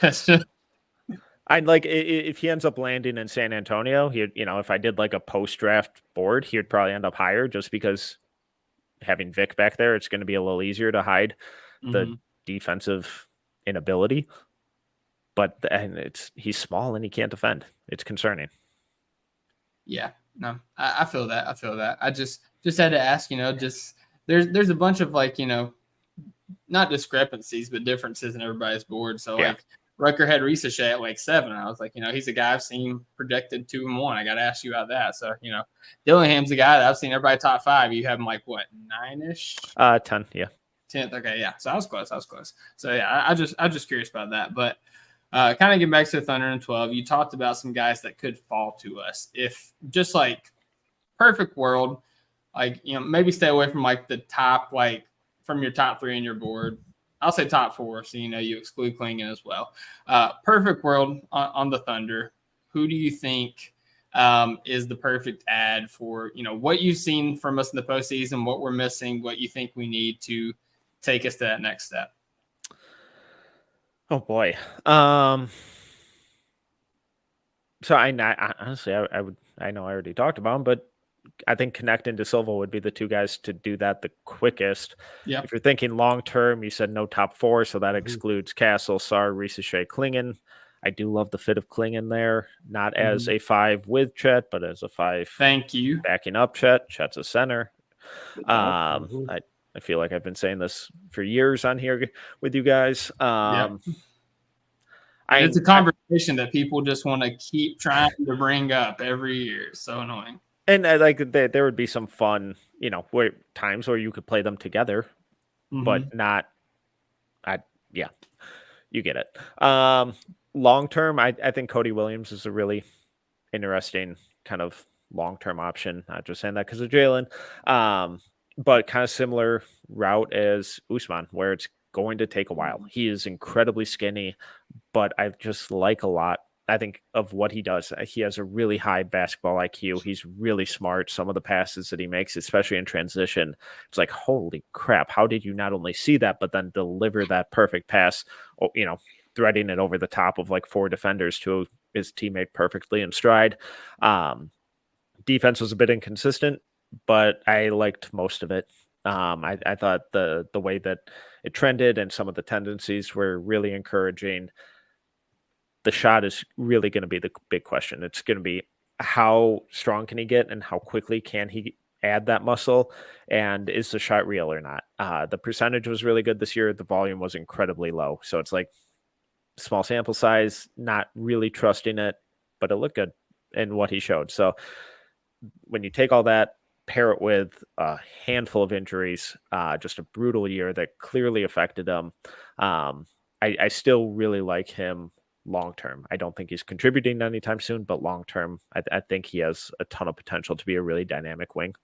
That's just. I'd like if he ends up landing in San Antonio, if I did like a post-draft board, he would probably end up higher just because having Vic back there, it's going to be a little easier to hide the defensive inability. But he's small and he can't defend. It's concerning. Yeah, no, I feel that. I just had to ask, just there's a bunch of not discrepancies, but differences in everybody's board. So like Rucker had Risachet at like 7. I was like, he's a guy I've seen projected 2 and 1. I got to ask you about that. So, Dillingham's a guy that I've seen everybody top 5. You have him like what, 9-ish? 10, yeah. 10th. Okay, yeah. So I was close. So yeah, I'm just curious about that. But kind of get back to the Thunder and 12. You talked about some guys that could fall to us. If just like perfect world, like, maybe stay away from like the top, like from your top 3 in your board. I'll say top 4. So, you exclude Clingan as well. Perfect world on the Thunder. Who do you think is the perfect ad for, what you've seen from us in the postseason, what we're missing, what you think we need to take us to that next step? Oh boy. So I honestly, I know I already talked about him, but I think Connect and Da Silva would be the 2 guys to do that the quickest. Yeah. If you're thinking long term, you said no top 4, so that excludes Castle, Sarr, Risachet, Clingan. I do love the fit of Clingan there, not as a 5 with Chet, but as a 5. Thank you. Backing up Chet. Chet's a center. I feel like I've been saying this for years on here with you guys. It's a conversation that people just want to keep trying to bring up every year. It's so annoying. And there would be some fun, times where you could play them together, but not. You get it. Long term, I think Cody Williams is a really interesting kind of long term option. Not just saying that because of Jalen, but kind of similar route as Usman, where it's going to take a while. He is incredibly skinny, but I just like a lot. I think of what he does. He has a really high basketball IQ. He's really smart. Some of the passes that he makes, especially in transition, it's like, holy crap, how did you not only see that, but then deliver that perfect pass, threading it over the top of like 4 defenders to his teammate perfectly in stride. Defense was a bit inconsistent, but I liked most of it. I thought the way that it trended and some of the tendencies were really encouraging. The shot is really going to be the big question. It's going to be how strong can he get and how quickly can he add that muscle, and is the shot real or not? The percentage was really good this year. The volume was incredibly low. So it's like small sample size, not really trusting it, but it looked good in what he showed. So when you take all that, pair it with a handful of injuries, just a brutal year that clearly affected him. I still really like him long term. I don't think he's contributing anytime soon, but long term, I think he has a ton of potential to be a really dynamic wing.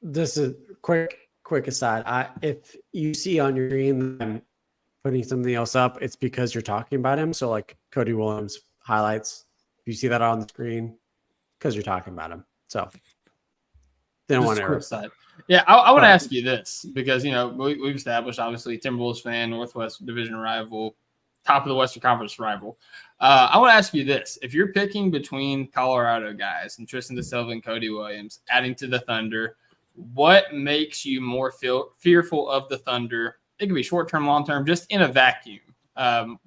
This is quick aside. If you see on your screen that I'm putting something else up, it's because you're talking about him. So like Cody Williams highlights, if you see that on the screen, because you're talking about him. So didn't want to. Side. Yeah, I want to ask you this because we've established obviously Timberwolves fan, Northwest Division rival, top of the Western Conference rival. I want to ask you this: if you're picking between Colorado guys and Tristan DeSilva and Cody Williams, adding to the Thunder, what makes you more fearful of the Thunder? It could be short term, long term, just in a vacuum.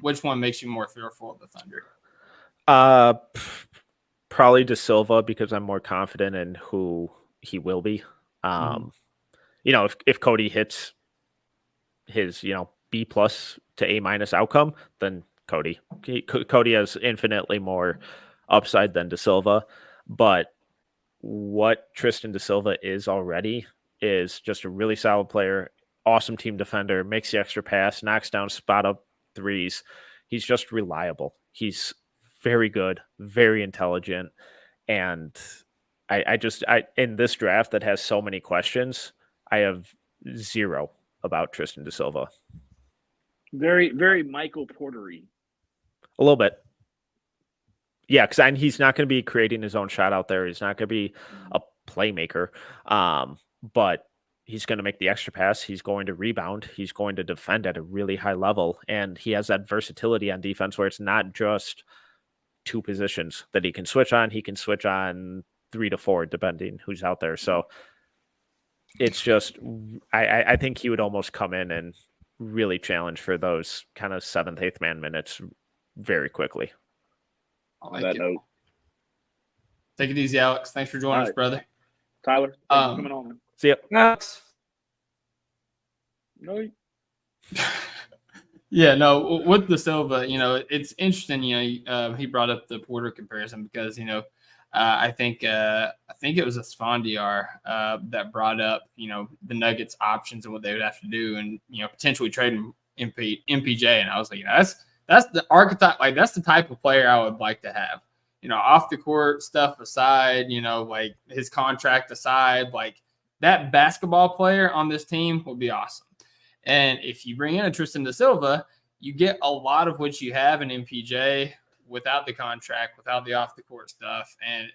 Which one makes you more fearful of the Thunder? Probably DeSilva because I'm more confident in who he will be. If Cody hits his B+ to A- outcome, then Cody has infinitely more upside than DeSilva. But what Tristan DeSilva is already is just a really solid player, awesome team defender, makes the extra pass, knocks down spot up threes. He's just reliable. He's very good, very intelligent, and I in this draft that has so many questions, I have zero about Tristan DeSilva. Very, very Michael Porter-y. A little bit. Yeah, because he's not going to be creating his own shot out there. He's not going to be a playmaker. But he's going to make the extra pass. He's going to rebound. He's going to defend at a really high level. And he has that versatility on defense where it's not just two positions that he can switch on. He can switch on 3 to 4, depending who's out there. So it's just, I think he would almost come in and really challenge for those kind of 7th, 8th man minutes very quickly. I like that note. Take it easy, Alex. Thanks for joining us, brother. Tyler, thanks for coming on. See ya. Alex. No. Yeah, no, with DeSilva, it's interesting, he brought up the Porter comparison because, I think it was Esfandiar that brought up, the Nuggets options and what they would have to do and, potentially trading MPJ. And I was like, that's the archetype. Like, that's the type of player I would like to have, off the court stuff aside, like his contract aside, like that basketball player on this team would be awesome. And if you bring in a Tristan DeSilva, you get a lot of what you have in MPJ without the contract, without the off the court stuff. And,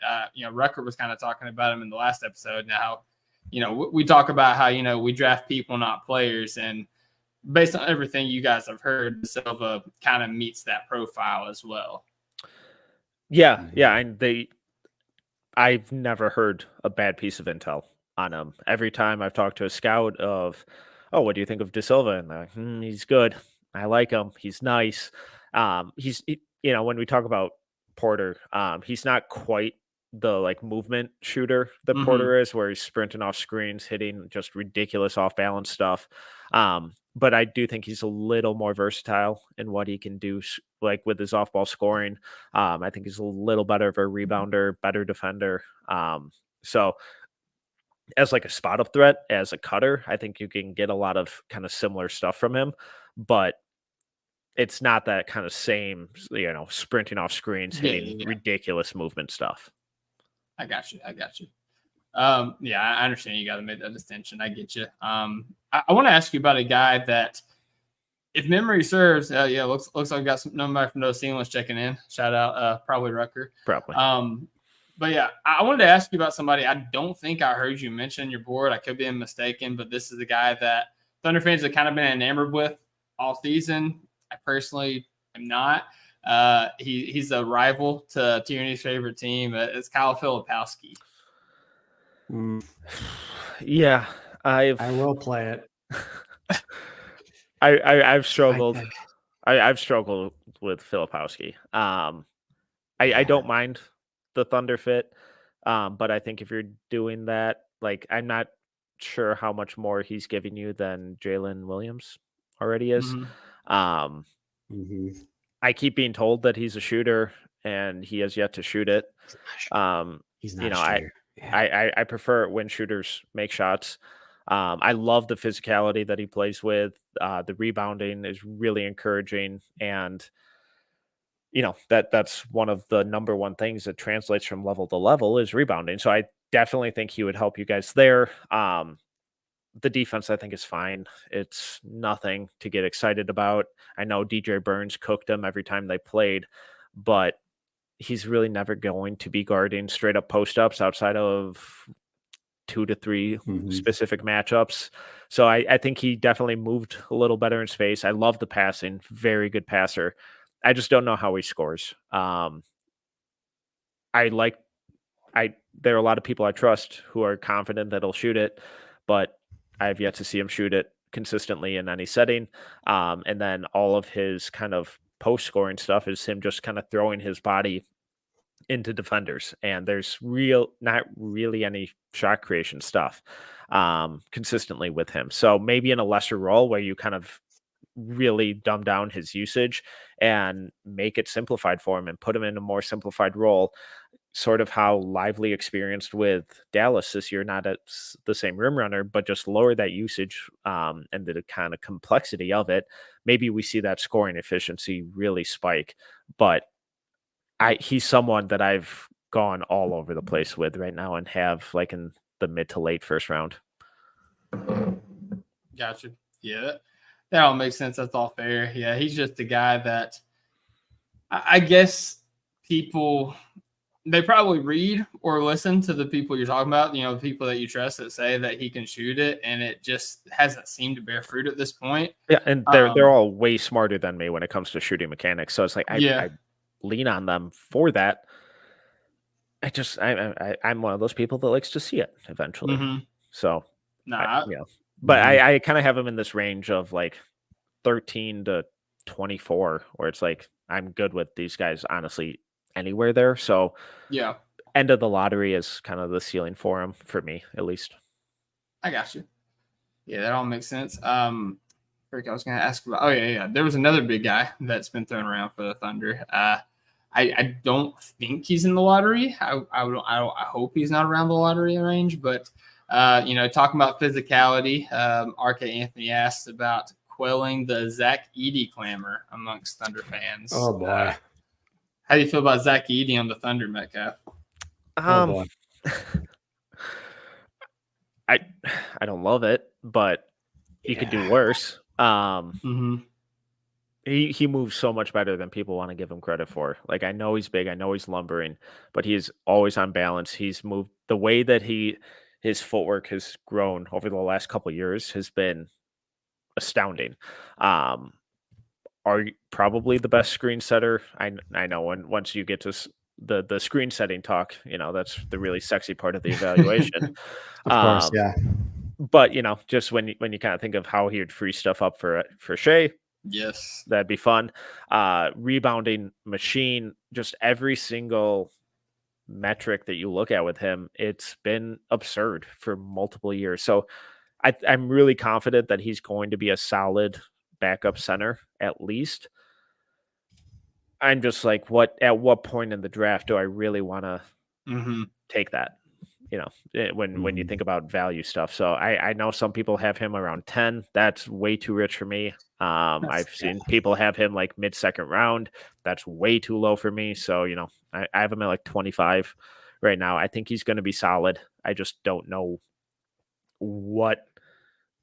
Rucker was kind of talking about him in the last episode. Now, we talk about how, we draft people, not players. And based on everything you guys have heard, DeSilva kind of meets that profile as well. Yeah. And I've never heard a bad piece of intel on him. Every time I've talked to a scout of, oh, what do you think of DeSilva? And they're like, he's good. I like him. He's nice. When we talk about Porter, he's not quite the movement shooter that Porter is, where he's sprinting off screens, hitting just ridiculous off balance stuff. But I do think he's a little more versatile in what he can do, with his off ball scoring. I think he's a little better of a rebounder, better defender. So as a spot up threat, as a cutter, I think you can get a lot of kind of similar stuff from him, but it's not that kind of same, sprinting off screens, hitting ridiculous movement stuff. I got you. I understand you got to make that distinction. I get you. I want to ask you about a guy that, if memory serves, looks like we got some number from No Ceilings checking in. Shout out, probably Rucker. Probably. But yeah, I wanted to ask you about somebody I don't think I heard you mention your board. I could be mistaken, but this is a guy that Thunder fans have kind of been enamored with all season. I personally am not. He's a rival to Tierney's favorite team. It's Kyle Filipowski. Yeah, I will play it. I've struggled. I've struggled with Filipowski. I don't mind the Thunder fit, but I think if you're doing that, I'm not sure how much more he's giving you than Jalen Williams already is. I keep being told that he's a shooter, and he has yet to shoot it. He's not a shooter. I prefer it when shooters make shots. I love the physicality that he plays with. The rebounding is really encouraging, and that's one of the number one things that translates from level to level is rebounding. So I definitely think he would help you guys there. The defense, I think, is fine. It's nothing to get excited about. I know DJ Burns cooked them every time they played, but he's really never going to be guarding straight up post ups outside of 2 to 3 specific matchups. So I think he definitely moved a little better in space. I love the passing, very good passer. I just don't know how he scores. There are a lot of people I trust who are confident that he'll shoot it, but I have yet to see him shoot it consistently in any setting. And then all of his kind of post scoring stuff is him just kind of throwing his body into defenders, and there's not really any shot creation stuff consistently with him. So maybe in a lesser role where you kind of really dumb down his usage and make it simplified for him and put him in a more simplified role, sort of how Lively experienced with Dallas this year, not at the same rim runner, but just lower that usage and the kind of complexity of it. Maybe we see that scoring efficiency really spike, but he's someone that I've gone all over the place with right now and have like in the mid to late first round. Gotcha. Yeah, that all makes sense. That's all fair. Yeah, he's just a guy that I guess people, they probably read or listen to the people you're talking about, the people that you trust that say that he can shoot it, and it just hasn't seemed to bear fruit at this point. Yeah, and they're all way smarter than me when it comes to shooting mechanics. So it's like I lean on them for that. I'm one of those people that likes to see it eventually. So but I kind of have him in this range of like 13 to 24, where it's like I'm good with these guys honestly anywhere there. So yeah, end of the lottery is kind of the ceiling for him, for me at least. I got you. Yeah, that all makes sense. I was going to ask about. Oh yeah. There was another big guy that's been thrown around for the Thunder. I don't think he's in the lottery. I hope he's not around the lottery range. But talking about physicality, RK Anthony asked about quelling the Zach Edey clamor amongst Thunder fans. Oh boy. How do you feel about Zach Edey on the Thunder, Metcalf? Oh boy. I don't love it, but he could do worse. He moves so much better than people want to give him credit for. Like, I know he's big, I know he's lumbering, but he's always on balance. He's moved the way that his footwork has grown over the last couple of years has been astounding. Are probably the best screen setter. I know once you get to the screen setting talk, that's the really sexy part of the evaluation. Of course, yeah. But just when you kind of think of how he would free stuff up for Shea, yes, that'd be fun. Rebounding machine, just every single metric that you look at with him, it's been absurd for multiple years. So I'm really confident that he's going to be a solid backup center at least. I'm just like, at what point in the draft do I really want to take that? When you think about value stuff. So I know some people have him around 10. That's way too rich for me. I've seen people have him like mid-second round. That's way too low for me. So, I have him at like 25 right now. I think he's going to be solid. I just don't know what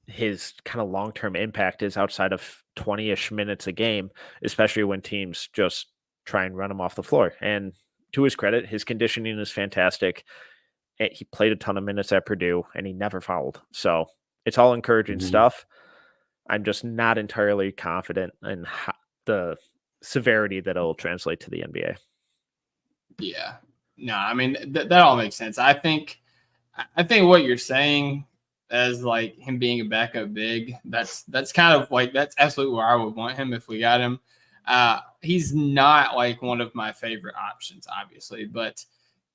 his kind of long-term impact is outside of 20-ish minutes a game, especially when teams just try and run him off the floor. And to his credit, his conditioning is fantastic. He played a ton of minutes at Purdue and he never fouled. So it's all encouraging stuff. I'm just not entirely confident in the severity that it'll translate to the NBA. Yeah. No, I mean, that all makes sense. I think what you're saying as like him being a backup big, that's kind of like, that's absolutely where I would want him if we got him. He's not like one of my favorite options, obviously, but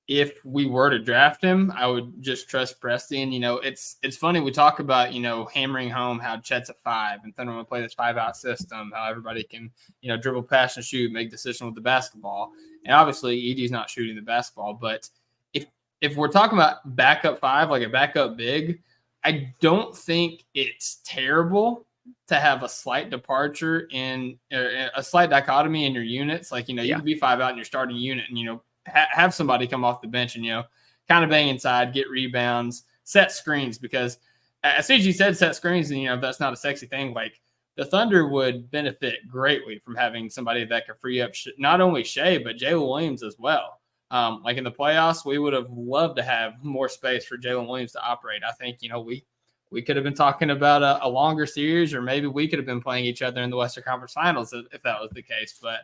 if we were to draft him, I would just trust Presti. And, it's funny. We talk about, hammering home how Chet's a 5 and Thunder want to play this 5-out system, how everybody can, dribble, pass, and shoot, make decisions with the basketball. And obviously Edey's not shooting the basketball, but if we're talking about backup 5, like a backup big, I don't think it's terrible to have a slight departure in a slight dichotomy in your units. Like, you could be 5 out in your starting unit and, have somebody come off the bench and, kind of bang inside, get rebounds, set screens, because as soon as you said set screens and, that's not a sexy thing, like the Thunder would benefit greatly from having somebody that could free up not only Shea, but Jalen Williams as well. Like in the playoffs, we would have loved to have more space for Jalen Williams to operate. I think, we could have been talking about a longer series, or maybe we could have been playing each other in the Western Conference Finals if that was the case. But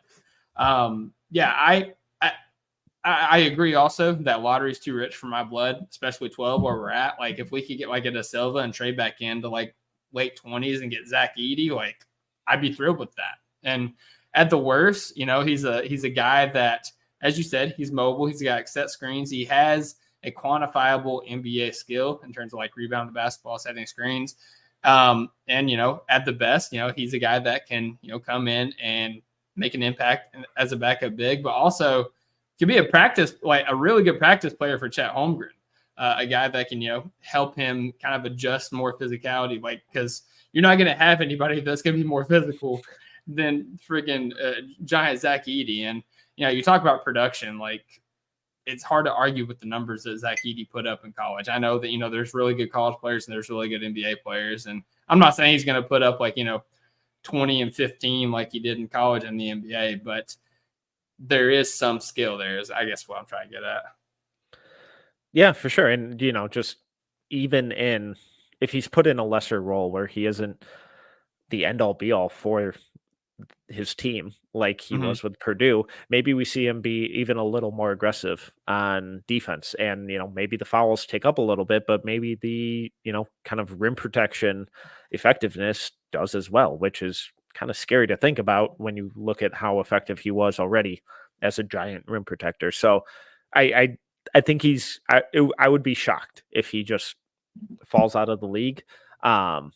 I agree also that lottery is too rich for my blood, especially 12 where we're at. Like if we could get like a Da Silva and trade back into like late 20s and get Zach Edey, like I'd be thrilled with that. And at the worst, he's a guy that, as you said, he's mobile. He's got set screens. He has a quantifiable NBA skill in terms of like rebound the basketball, setting screens. And, at the best, he's a guy that can, come in and make an impact as a backup big, but also could be a really good practice player for Chet Holmgren, a guy that can, help him kind of adjust more physicality, like, because you're not going to have anybody that's going to be more physical than friggin' giant Zach Edey. And, you talk about production, like, it's hard to argue with the numbers that Zach Edey put up in college. I know that, there's really good college players and there's really good NBA players. And I'm not saying he's going to put up like, 20 and 15 like he did in college in the NBA, but there is some skill there, is I guess what I'm trying to get at. Yeah, for sure. And, just even if he's put in a lesser role where he isn't the end all be all for his team like he was with Purdue, maybe we see him be even a little more aggressive on defense, and maybe the fouls take up a little bit, but maybe the kind of rim protection effectiveness does as well, which is kind of scary to think about when you look at how effective he was already as a giant rim protector. So I think I would be shocked if he just falls out of the league, but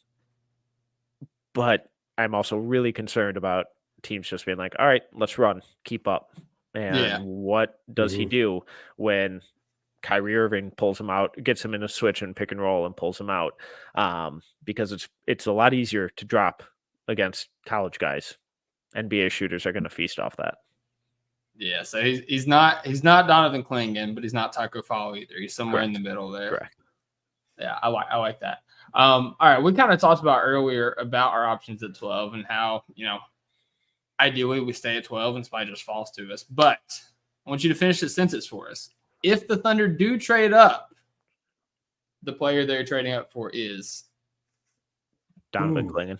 I'm also really concerned about teams just being like, all right, let's run, keep up. And what does he do when Kyrie Irving pulls him out, gets him in a switch and pick and roll and pulls him out? Because it's a lot easier to drop against college guys. NBA shooters are going to feast off that. Yeah, so he's not Donovan Clingan, but he's not Taco Fall either. He's somewhere in the middle there. Correct. Yeah, I like that. All right, we kind of talked about earlier about our options at 12 and how, ideally we stay at 12 and Spy just falls to us. But I want you to finish the sentence for us. If the Thunder do trade up, the player they're trading up for is Donovan Clingan.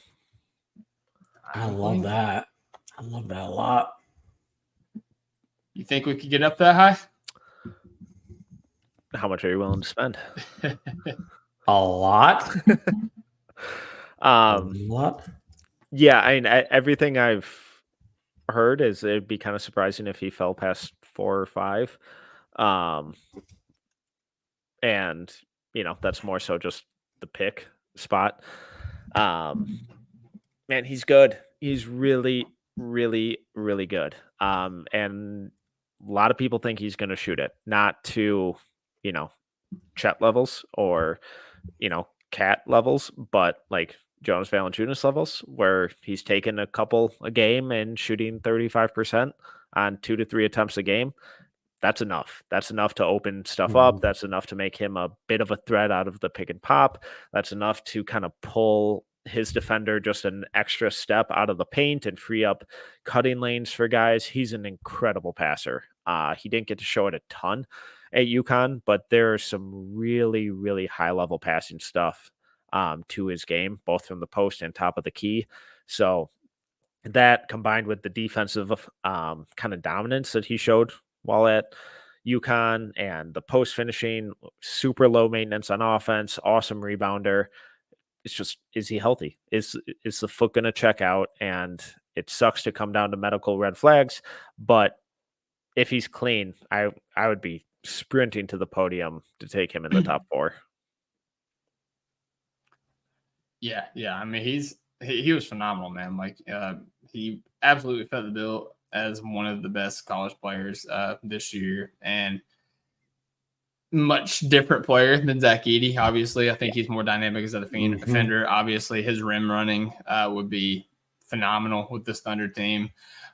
I love that. I love that a lot. You think we could get up that high? How much are you willing to spend? A lot. A lot. Yeah, I mean, everything I've heard is it'd be kind of surprising if he fell past 4 or 5. And that's more so just the pick spot. Man, he's good. He's really, really, really good. And a lot of people think he's going to shoot it, not to, Chet levels or, Cat levels, but like Jonas Valanciunas levels, where he's taken a couple a game and shooting 35% on 2 to 3 attempts a game. That's enough. That's enough to open stuff up. That's enough to make him a bit of a threat out of the pick and pop. That's enough to kind of pull his defender just an extra step out of the paint and free up cutting lanes for guys. He's an incredible passer. He didn't get to show it a ton at UConn, but there's some really, really high level passing stuff to his game, both from the post and top of the key. So that combined with the defensive kind of dominance that he showed while at UConn and the post finishing, super low maintenance on offense, awesome rebounder. It's just, is he healthy? Is the foot going to check out? And it sucks to come down to medical red flags, but if he's clean, I would be sprinting to the podium to take him in the top 4. Yeah. I mean, he was phenomenal, man. Like he absolutely fit the bill as one of the best college players this year. And much different player than Zach Edey. Obviously, I think he's more dynamic as a defender. Obviously, his rim running would be phenomenal with this Thunder team.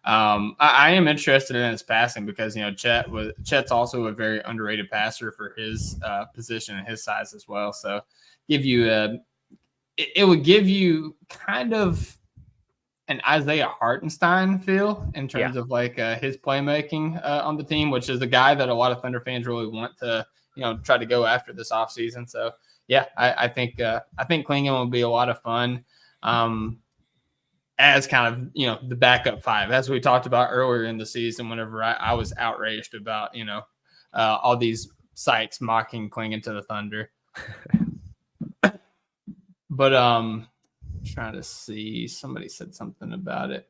I am interested in his passing because Chet's also a very underrated passer for his position and his size as well. So, it would give you kind of an Isaiah Hartenstein feel in terms of like his playmaking on the team, which is the guy that a lot of Thunder fans really want to try to go after this offseason. So yeah, I think Clingan will be a lot of fun. As kind of, the backup five, as we talked about earlier in the season, whenever I was outraged about, all these sites mocking Clingan to the Thunder. But trying to see, somebody said something about it.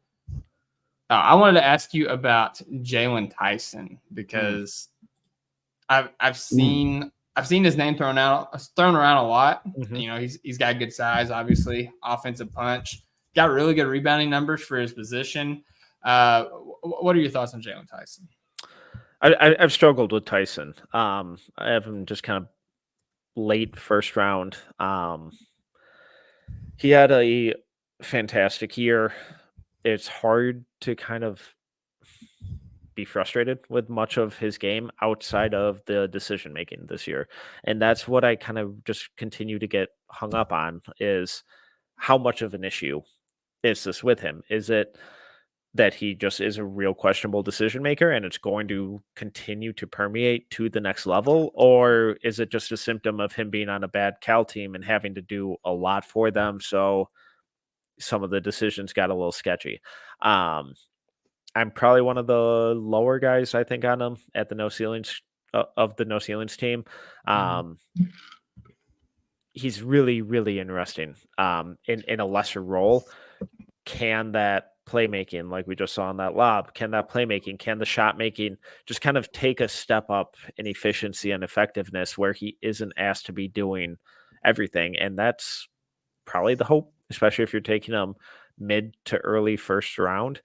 I wanted to ask you about Jalen Tyson because I've seen his name thrown around a lot. He's got good size, obviously, offensive punch. Got really good rebounding numbers for his position. What are your thoughts on Jalen Tyson? I've struggled with Tyson. I have him just kind of late first round. He had a fantastic year. It's hard to kind of be frustrated with much of his game outside of the decision making this year. And that's what I kind of just continue to get hung up on, is how much of an issue is this with him? Is it that he just is a real questionable decision maker and it's going to continue to permeate to the next level? Or is it just a symptom of him being on a bad Cal team and having to do a lot for them? So some of the decisions got a little sketchy. I'm probably one of the lower guys, I think, on him at the No Ceilings of the No Ceilings team. He's really, really interesting in a lesser role. Can that playmaking, like we just saw on that lob, can the shot making just kind of take a step up in efficiency and effectiveness where he isn't asked to be doing everything? And that's probably the hope, especially if you're taking him mid to early first round,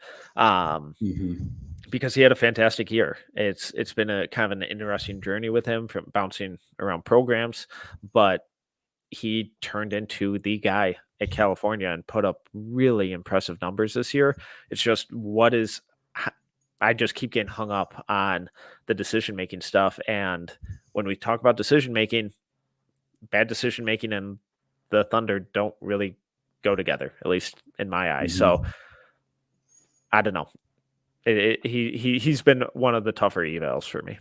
because he had a fantastic year. It's been a kind of an interesting journey with him from bouncing around programs, but he turned into the guy at California and put up really impressive numbers this year. It's just I just keep getting hung up on the decision-making stuff. And when we talk about decision-making, bad decision-making and the Thunder don't really go together, at least in my eyes. So I don't know. He's been one of the tougher evals for me.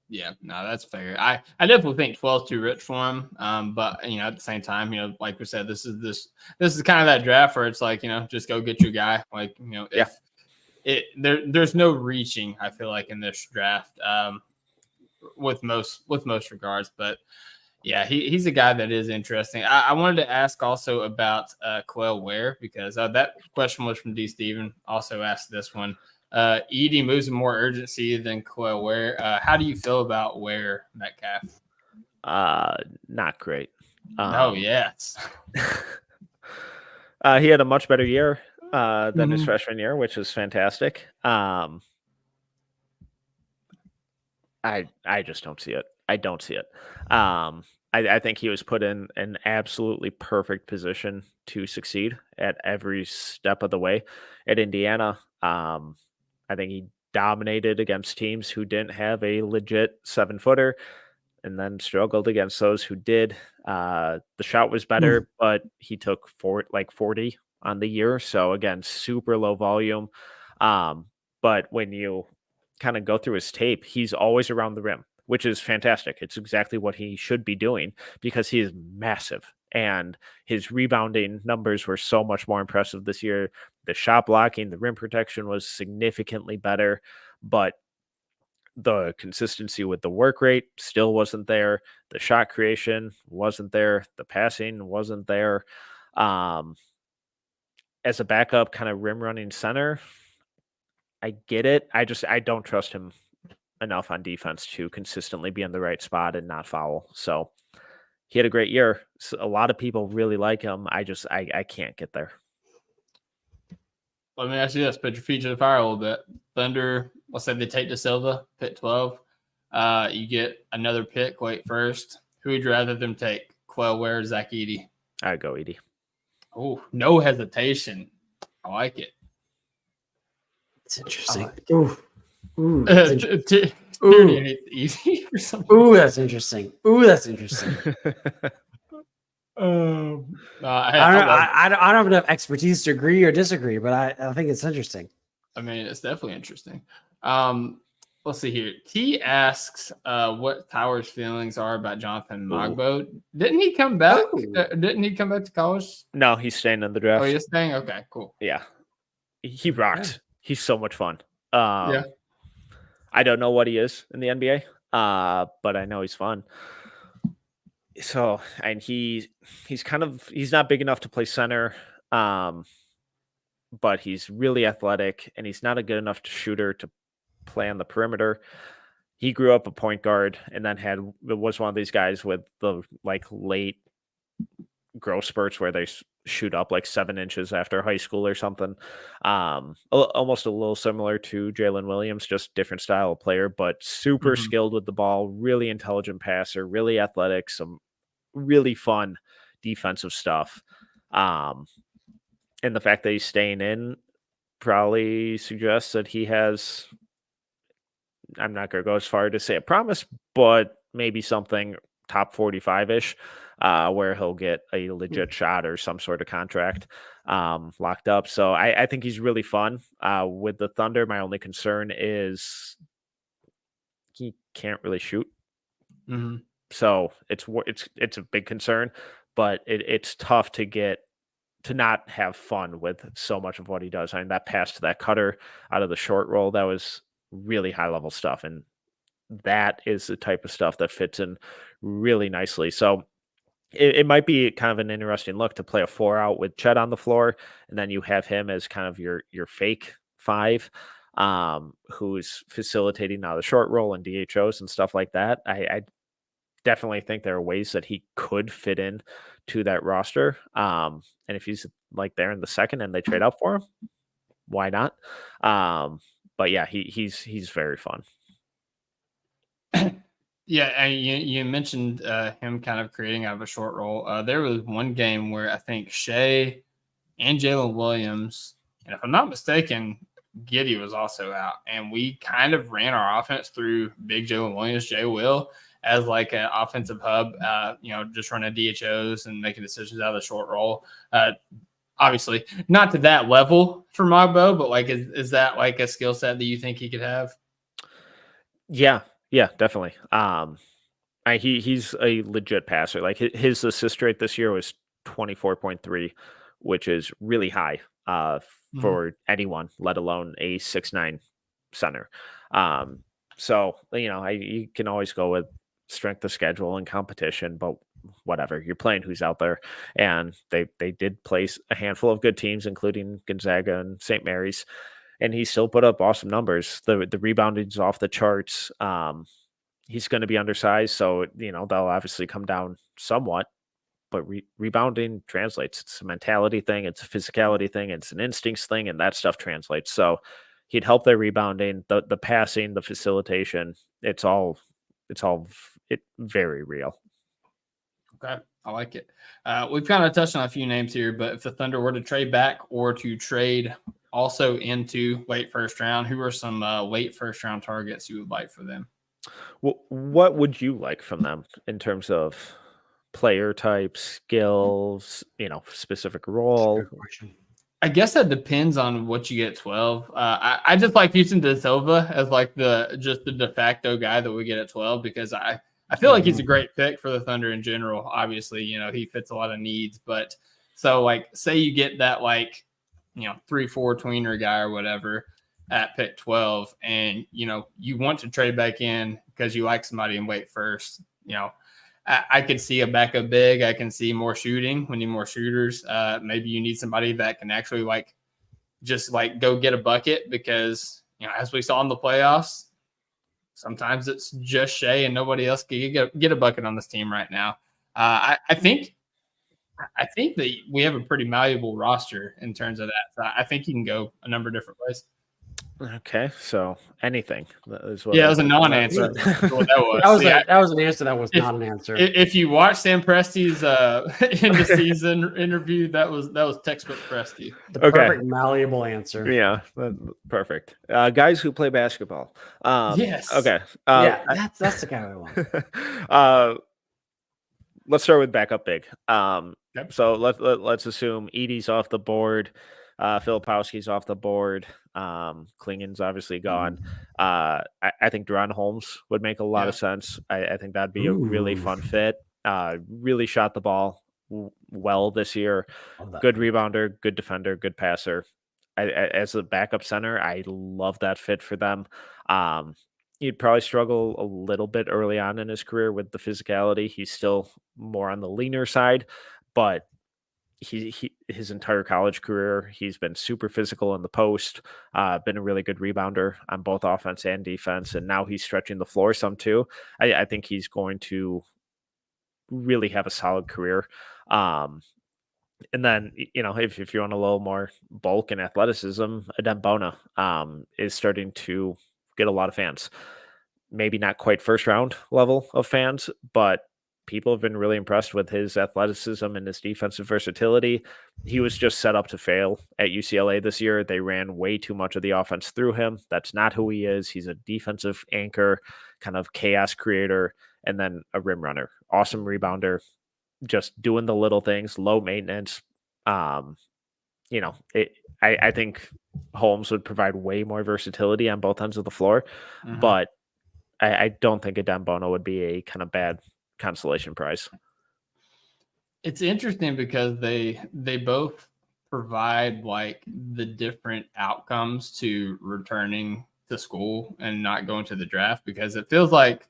Yeah, no, that's fair. I definitely think 12 is too rich for him. But at the same time, like we said, this is kind of that draft where it's like, just go get your guy. Like, there's no reaching, I feel like, in this draft, with most regards. But yeah, he's a guy that is interesting. I wanted to ask also about Quell Ware, because that question was from D. Steven. Also asked this one. Edey moves with more urgency than Quell Ware. How do you feel about Ware, Metcalf? Not great. Yes. He had a much better year than his freshman year, which is fantastic. I just don't see it. I don't see it. I think he was put in an absolutely perfect position to succeed at every step of the way at Indiana. I think he dominated against teams who didn't have a legit 7-footer and then struggled against those who did. The shot was better, but he took 40 on the year. So again, super low volume. But when you kind of go through his tape, he's always around the rim, which is fantastic. It's exactly what he should be doing because he is massive. And his rebounding numbers were so much more impressive this year. The shot blocking, the rim protection was significantly better, but the consistency with the work rate still wasn't there. The shot creation wasn't there. The passing wasn't there. As a backup kind of rim running center, I get it. I don't trust him enough on defense to consistently be in the right spot and not foul. So he had a great year. So a lot of people really like him. I can't get there. Let me ask you this: put your feet to the fire a little bit. Thunder, let's say they take De Silva, pick 12. You get another pick late first. Who would you rather them take? Quell Ware, Zach Edey? I'd go Edey. Oh, no hesitation. I like it. It's interesting. That's interesting. easy for some. That's interesting. That's interesting. I don't know. I don't have enough expertise to agree or disagree, but I think it's interesting. I mean, it's definitely interesting. Let's see here. T asks what Towers' feelings are about Jonathan Magbo. Didn't he come back? Didn't he come back to college? No, he's staying in the draft. Oh, he's staying? Okay, cool. Yeah. He rocked. Okay. He's so much fun. Yeah. I don't know what he is in the NBA, but I know he's fun. So, and he's not big enough to play center, but he's really athletic, and he's not a good enough shooter to play on the perimeter. He grew up a point guard and then was one of these guys with the late growth spurts where they shoot up 7 inches after high school or something. Almost a little similar to Jalen Williams, just different style of player, but super skilled with the ball, really intelligent passer, really athletic, some really fun defensive stuff. And the fact that he's staying in probably suggests that he has, I'm not going to go as far to say a promise, but maybe something top 45-ish, where he'll get a legit shot or some sort of contract locked up. So I think he's really fun. With the Thunder, my only concern is he can't really shoot. Mm-hmm. So it's a big concern, but it's tough to not have fun with so much of what he does. I mean, that pass to that cutter out of the short roll, that was really high level stuff. And that is the type of stuff that fits in really nicely. So it might be kind of an interesting look to play a 4 out with Chet on the floor, and then you have him as kind of your fake 5, who's facilitating now the short roll and DHOs and stuff like that. I definitely think there are ways that he could fit in to that roster. And if he's there in the second and they trade up for him, why not? But yeah, he's very fun. Yeah, and you mentioned him kind of creating out of a short roll. There was one game where I think Shea and Jalen Williams, and if I'm not mistaken, Giddey was also out, and we kind of ran our offense through big Jalen Williams, Jay Will, as an offensive hub, just running DHOs and making decisions out of the short roll. Obviously, not to that level for Magbo, but is that a skill set that you think he could have? Yeah, definitely. He's a legit passer. His assist rate this year was 24.3, which is really high for anyone, let alone a 6'9" center. So you can always go with strength of schedule and competition, but whatever, you're playing who's out there, and they did place a handful of good teams, including Gonzaga and St. Mary's. And he still put up awesome numbers. The rebounding's off the charts. He's going to be undersized, so they'll obviously come down somewhat. But rebounding translates. It's a mentality thing. It's a physicality thing. It's an instincts thing, and that stuff translates. So he'd help their rebounding, the passing, the facilitation. It's all very real. Okay, I like it. We've kind of touched on a few names here, but if the Thunder were to trade back or to trade also into late first round, who are some late first round targets you would like for them? What would you like from them in terms of player type, skills, specific role? I guess that depends on what you get at 12. I just like Houston De Silva as the de facto guy that we get at 12, because I feel like he's a great pick for the Thunder in general. Obviously, he fits a lot of needs, but so say you get that 3-4 tweener guy or whatever at pick 12, and you want to trade back in because you like somebody and wait first. I could see a backup big. I can see more shooting. We need more shooters. Maybe you need somebody that can actually just go get a bucket, because as we saw in the playoffs, sometimes it's just Shea and nobody else can get a bucket on this team right now. I think that we have a pretty malleable roster in terms of that. So I think you can go a number of different ways. Okay, so anything is what Yeah, it I was a think. non-answer. That's what that was. That was See, that was an answer that was if- not an answer. if you watch Sam Presti's end of season interview, that was textbook Presti. The Okay. perfect malleable answer. Yeah, perfect. Guys who play basketball. Yes. Okay. Yeah, that's the guy I want. Let's start with backup big. Yep. So let's assume Edie's off the board, Filipowski's off the board, Clingan's obviously gone. I think Deron Holmes would make a lot of sense. I think that'd be a really Ooh. fun fit. Really shot the ball well this year. Love that. Good rebounder, good defender, good passer. As a backup center, I love that fit for them. He'd probably struggle a little bit early on in his career with the physicality. He's still more on the leaner side, but his entire college career, he's been super physical in the post, been a really good rebounder on both offense and defense, and now he's stretching the floor some too. I think he's going to really have a solid career. And then, if you want a little more bulk and athleticism, Adem Bona is starting to get a lot of fans. Maybe not quite first round level of fans, but people have been really impressed with his athleticism and his defensive versatility. He was just set up to fail at UCLA this year. They ran way too much of the offense through him. That's not who he is. He's a defensive anchor, kind of chaos creator, and then a rim runner. Awesome rebounder, just doing the little things, low maintenance. I think Holmes would provide way more versatility on both ends of the floor, but I don't think Adem Bona would be a kind of bad consolation prize. It's interesting because they both provide like the different outcomes to returning to school and not going to the draft, because it feels like,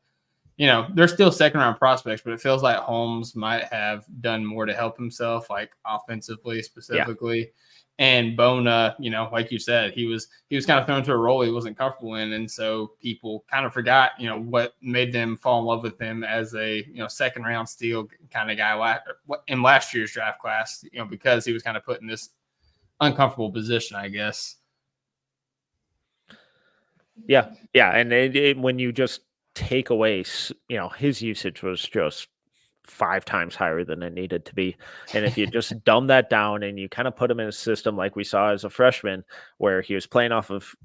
they're still second round prospects, but it feels like Holmes might have done more to help himself, like offensively specifically. Yeah. And Bona, like you said, he was kind of thrown into a role he wasn't comfortable in. And so people kind of forgot, what made them fall in love with him as a, second round steal kind of guy in last year's draft class, because he was kind of put in this uncomfortable position, I guess. Yeah. Yeah. And when you just take away, his usage was just 5 times higher than it needed to be. And if you just dumb that down and you kind of put him in a system like we saw as a freshman, where he was playing off of,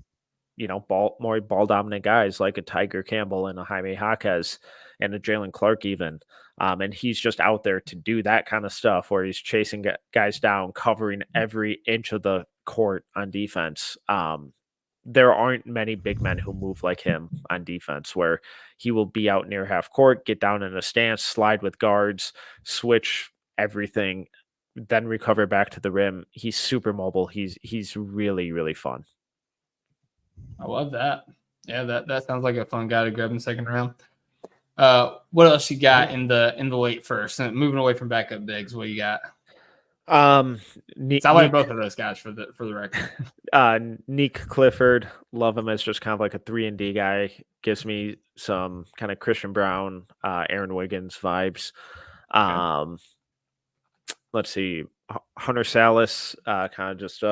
more ball dominant guys like a Tiger Campbell and a Jaime Jaquez and a Jalen Clark even. And he's just out there to do that kind of stuff where he's chasing guys down, covering every inch of the court on defense. There aren't many big men who move like him on defense, where he will be out near half court, get down in a stance, slide with guards, switch everything, then recover back to the rim. He's super mobile. He's really, really fun. I love that. Yeah, that sounds like a fun guy to grab in the second round. What else you got in the late first? And moving away from backup bigs, what you got? I like both of those guys for the record. Nick Clifford, love him as just kind of like a 3-and-D guy. Gives me some kind of Christian Brown, Aaron Wiggins vibes. Okay. Let's see, Hunter Salas, kind of just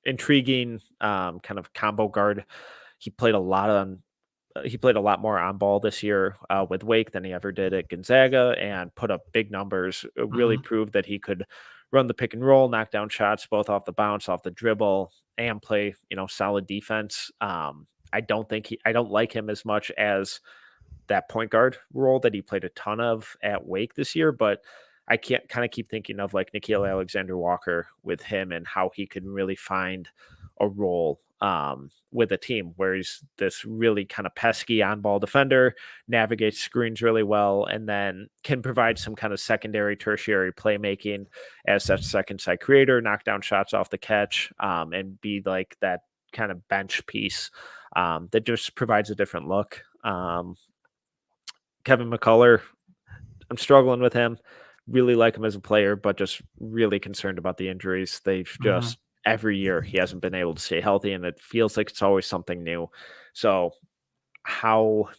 intriguing kind of combo guard. He played a lot more on ball this year with Wake than he ever did at Gonzaga, and put up big numbers. Really proved that he could run the pick and roll, knock down shots both off the bounce, off the dribble, and play solid defense. I don't like him as much as that point guard role that he played a ton of at Wake this year, but I can't kind of keep thinking of like Nickeil Alexander-Walker with him and how he can really find a role with a team where he's this really kind of pesky on-ball defender, navigates screens really well, and then can provide some kind of secondary, tertiary playmaking as that second side creator, knock down shots off the catch, and be like that kind of bench piece that just provides a different look. Kevin McCullough, I'm struggling with him. Really like him as a player, but just really concerned about the injuries. They've just every year he hasn't been able to stay healthy, and it feels like it's always something new. So how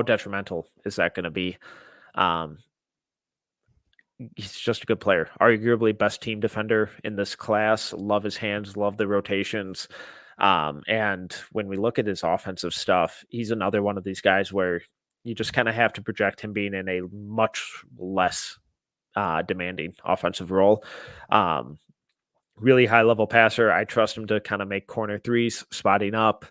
detrimental is that going to be? he's just a good player. Arguably best team defender in this class. Love his hands, love the rotations. And when we look at his offensive stuff, he's another one of these guys where you just kind of have to project him being in a much less demanding offensive role. Really high level passer. I trust him to kind of make corner threes, spotting up,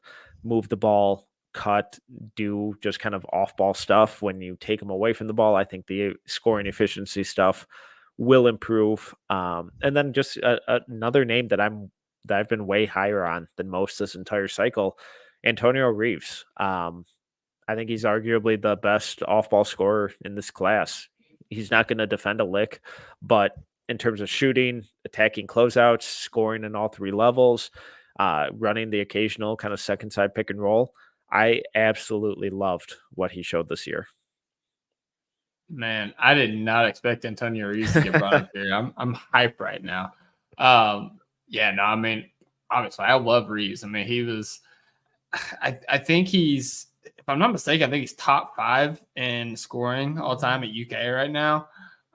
move the ball, cut, do just kind of off ball stuff. When you take him away from the ball, I think the scoring efficiency stuff will improve. And then just another name that I've been way higher on than most this entire cycle, Antonio Reeves. I think he's arguably the best off ball scorer in this class. He's not going to defend a lick, but in terms of shooting, attacking closeouts, scoring in all three levels, running the occasional kind of second side pick and roll, I absolutely loved what he showed this year. Man, I did not expect Antonio Reeves to get brought up here. I'm hyped right now. Yeah, no, I mean, obviously, I love Reeves. I mean, he was. I think he's, if I'm not mistaken, I think he's top 5 in scoring all time at UK right now.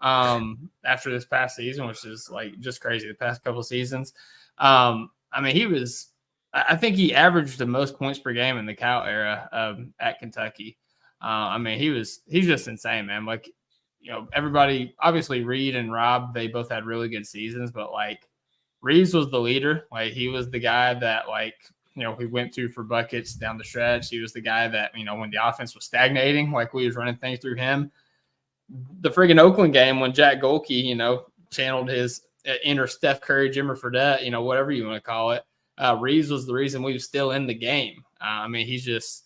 After this past season, which is like just crazy. The past couple of seasons, I mean, he was. I think he averaged the most points per game in the Cal era at Kentucky. I mean, he's just insane, man. Like, you know, everybody, obviously Reed and Rob, they both had really good seasons, but like Reeves was the leader. Like, he was the guy that, like, you know, we went to for buckets down the stretch. He was the guy that, you know, when the offense was stagnating, like we was running things through him. The friggin' Oakland game when Jack Golke, you know, channeled his inner Steph Curry, Jimmer Fredette, you know, whatever you want to call it. Reeves was the reason we were still in the game. I mean, he's just,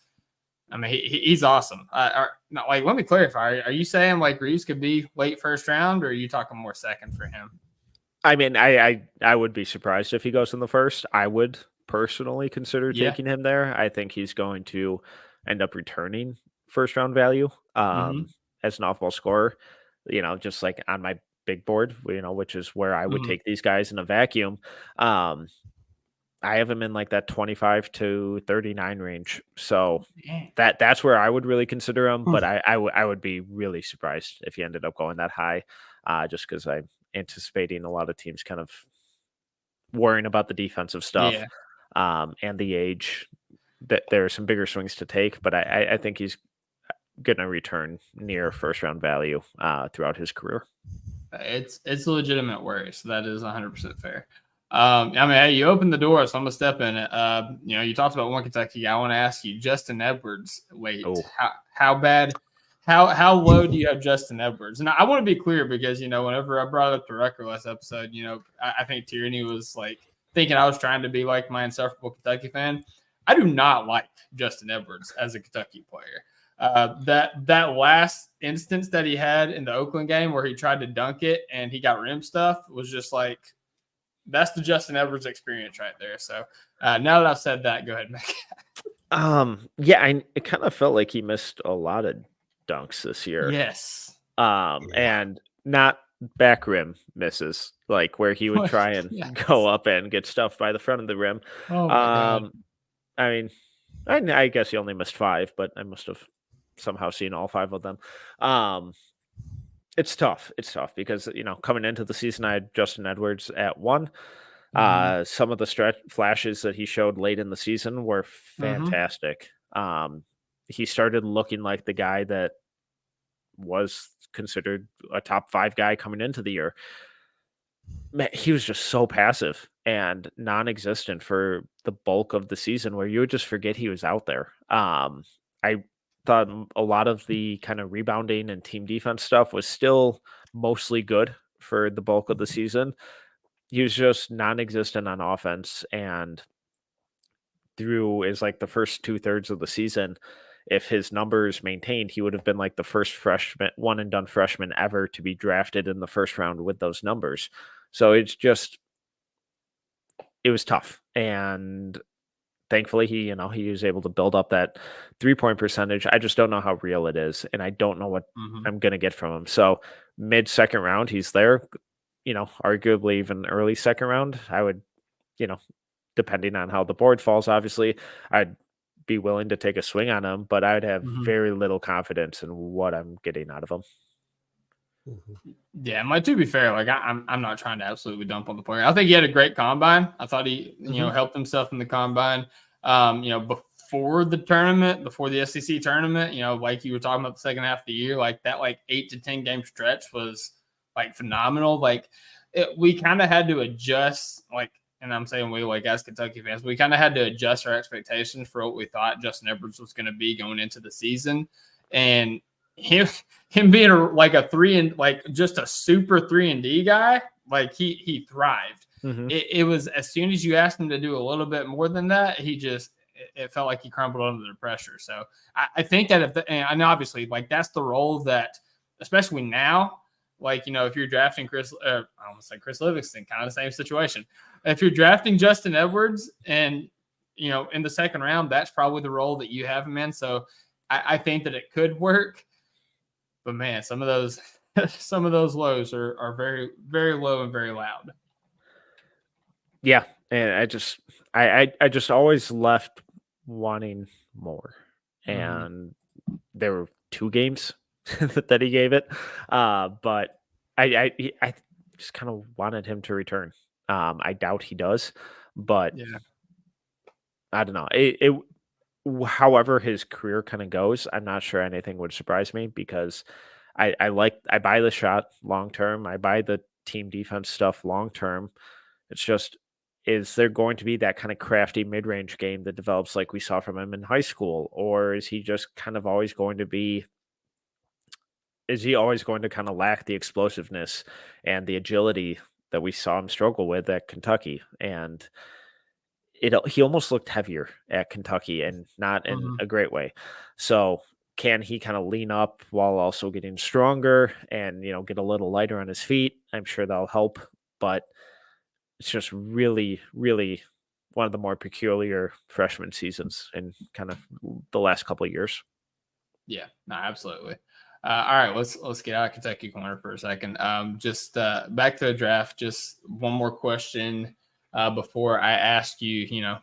I mean, he's awesome. Not like, let me clarify. Are you saying like Reeves could be late first round, or are you talking more second for him? I mean, I would be surprised if he goes in the first. I would personally consider taking him there. I think he's going to end up returning first round value as an off-ball scorer. You know, just like on my big board, you know, which is where I would take these guys in a vacuum. I have him in like that 25 to 39 range. So that's where I would really consider him. But I would be really surprised if he ended up going that high, just because I'm anticipating a lot of teams kind of worrying about the defensive stuff and the age. That there are some bigger swings to take, but I think he's going to return near first round value throughout his career. It's a legitimate worry. So that is 100% fair. I mean, hey, you opened the door, so I'm gonna step in it. You know, you talked about one Kentucky. I want to ask you, Justin Edwards. Wait, how bad? How low do you have Justin Edwards? And I want to be clear because, you know, whenever I brought up the Rucker last episode, you know, I think Tierney was like thinking I was trying to be like my insufferable Kentucky fan. I do not like Justin Edwards as a Kentucky player. That last instance that he had in the Oakland game where he tried to dunk it and he got rim stuff was just like. That's the Justin Edwards experience right there. So now that I've said that, go ahead, Metcalf. Yeah, it kind of felt like he missed a lot of dunks this year. Yes. And not back rim misses, like where he would try and go up and get stuffed by the front of the rim. Oh my God. I mean, I guess he only missed 5, but I must have somehow seen all 5 of them. It's tough. It's tough because, you know, coming into the season, I had Justin Edwards at 1. Some of the stretch flashes that he showed late in the season were fantastic. He started looking like the guy that was considered a top 5 guy coming into the year. Man, he was just so passive and non-existent for the bulk of the season where you would just forget he was out there. I thought a lot of the kind of rebounding and team defense stuff was still mostly good for the bulk of the season. He was just non-existent on offense, and through is like the first 2/3 of the season, if his numbers maintained, he would have been like the first freshman, one and done freshman ever to be drafted in the first round with those numbers. So it was tough. And thankfully, he was able to build up that 3-point percentage. I just don't know how real it is, and I don't know what I'm going to get from him. So mid-second round, he's there, you know, arguably even early second round. I would, you know, depending on how the board falls, obviously, I'd be willing to take a swing on him, but I would have very little confidence in what I'm getting out of him. Yeah, to be fair, like I'm not trying to absolutely dump on the player. I think he had a great combine. I thought he, helped himself in the combine. Before the tournament, before the SEC tournament, like you were talking about the second half of the year, like that, like 8 to 10 game stretch was like phenomenal. Like we kind of had to adjust, like, and I'm saying we, like, as Kentucky fans, we kind of had to adjust our expectations for what we thought Justin Edwards was going to be going into the season, and him being a 3 and like just a super 3-and-D guy, like he thrived. Mm-hmm. It was, as soon as you asked him to do a little bit more than that, it felt like he crumbled under the pressure. So I think that and obviously, like, that's the role that, especially now, like, if you're drafting I almost say Chris Livingston, kind of the same situation. If you're drafting Justin Edwards and, in the second round, that's probably the role that you have him in. So I think that it could work. But man, some of those lows are very, very low and very loud. Yeah, and I just always left wanting more, and there were 2 games that he gave it, but I just kind of wanted him to return. I doubt he does, but yeah. I don't know. However his career kind of goes, I'm not sure anything would surprise me, because I buy the shot long term. I buy the team defense stuff long term. It's just, is there going to be that kind of crafty mid-range game that develops like we saw from him in high school? Or is he just kind of always going to be, is he always going to kind of lack the explosiveness and the agility that we saw him struggle with at Kentucky? And he almost looked heavier at Kentucky, and not in a great way. So can he kind of lean up while also getting stronger and, get a little lighter on his feet? I'm sure that'll help, but it's just really, really one of the more peculiar freshman seasons in kind of the last couple of years. Yeah, no, absolutely. All right, let's get out of Kentucky corner for a second. Just back to the draft. Just one more question before I ask you,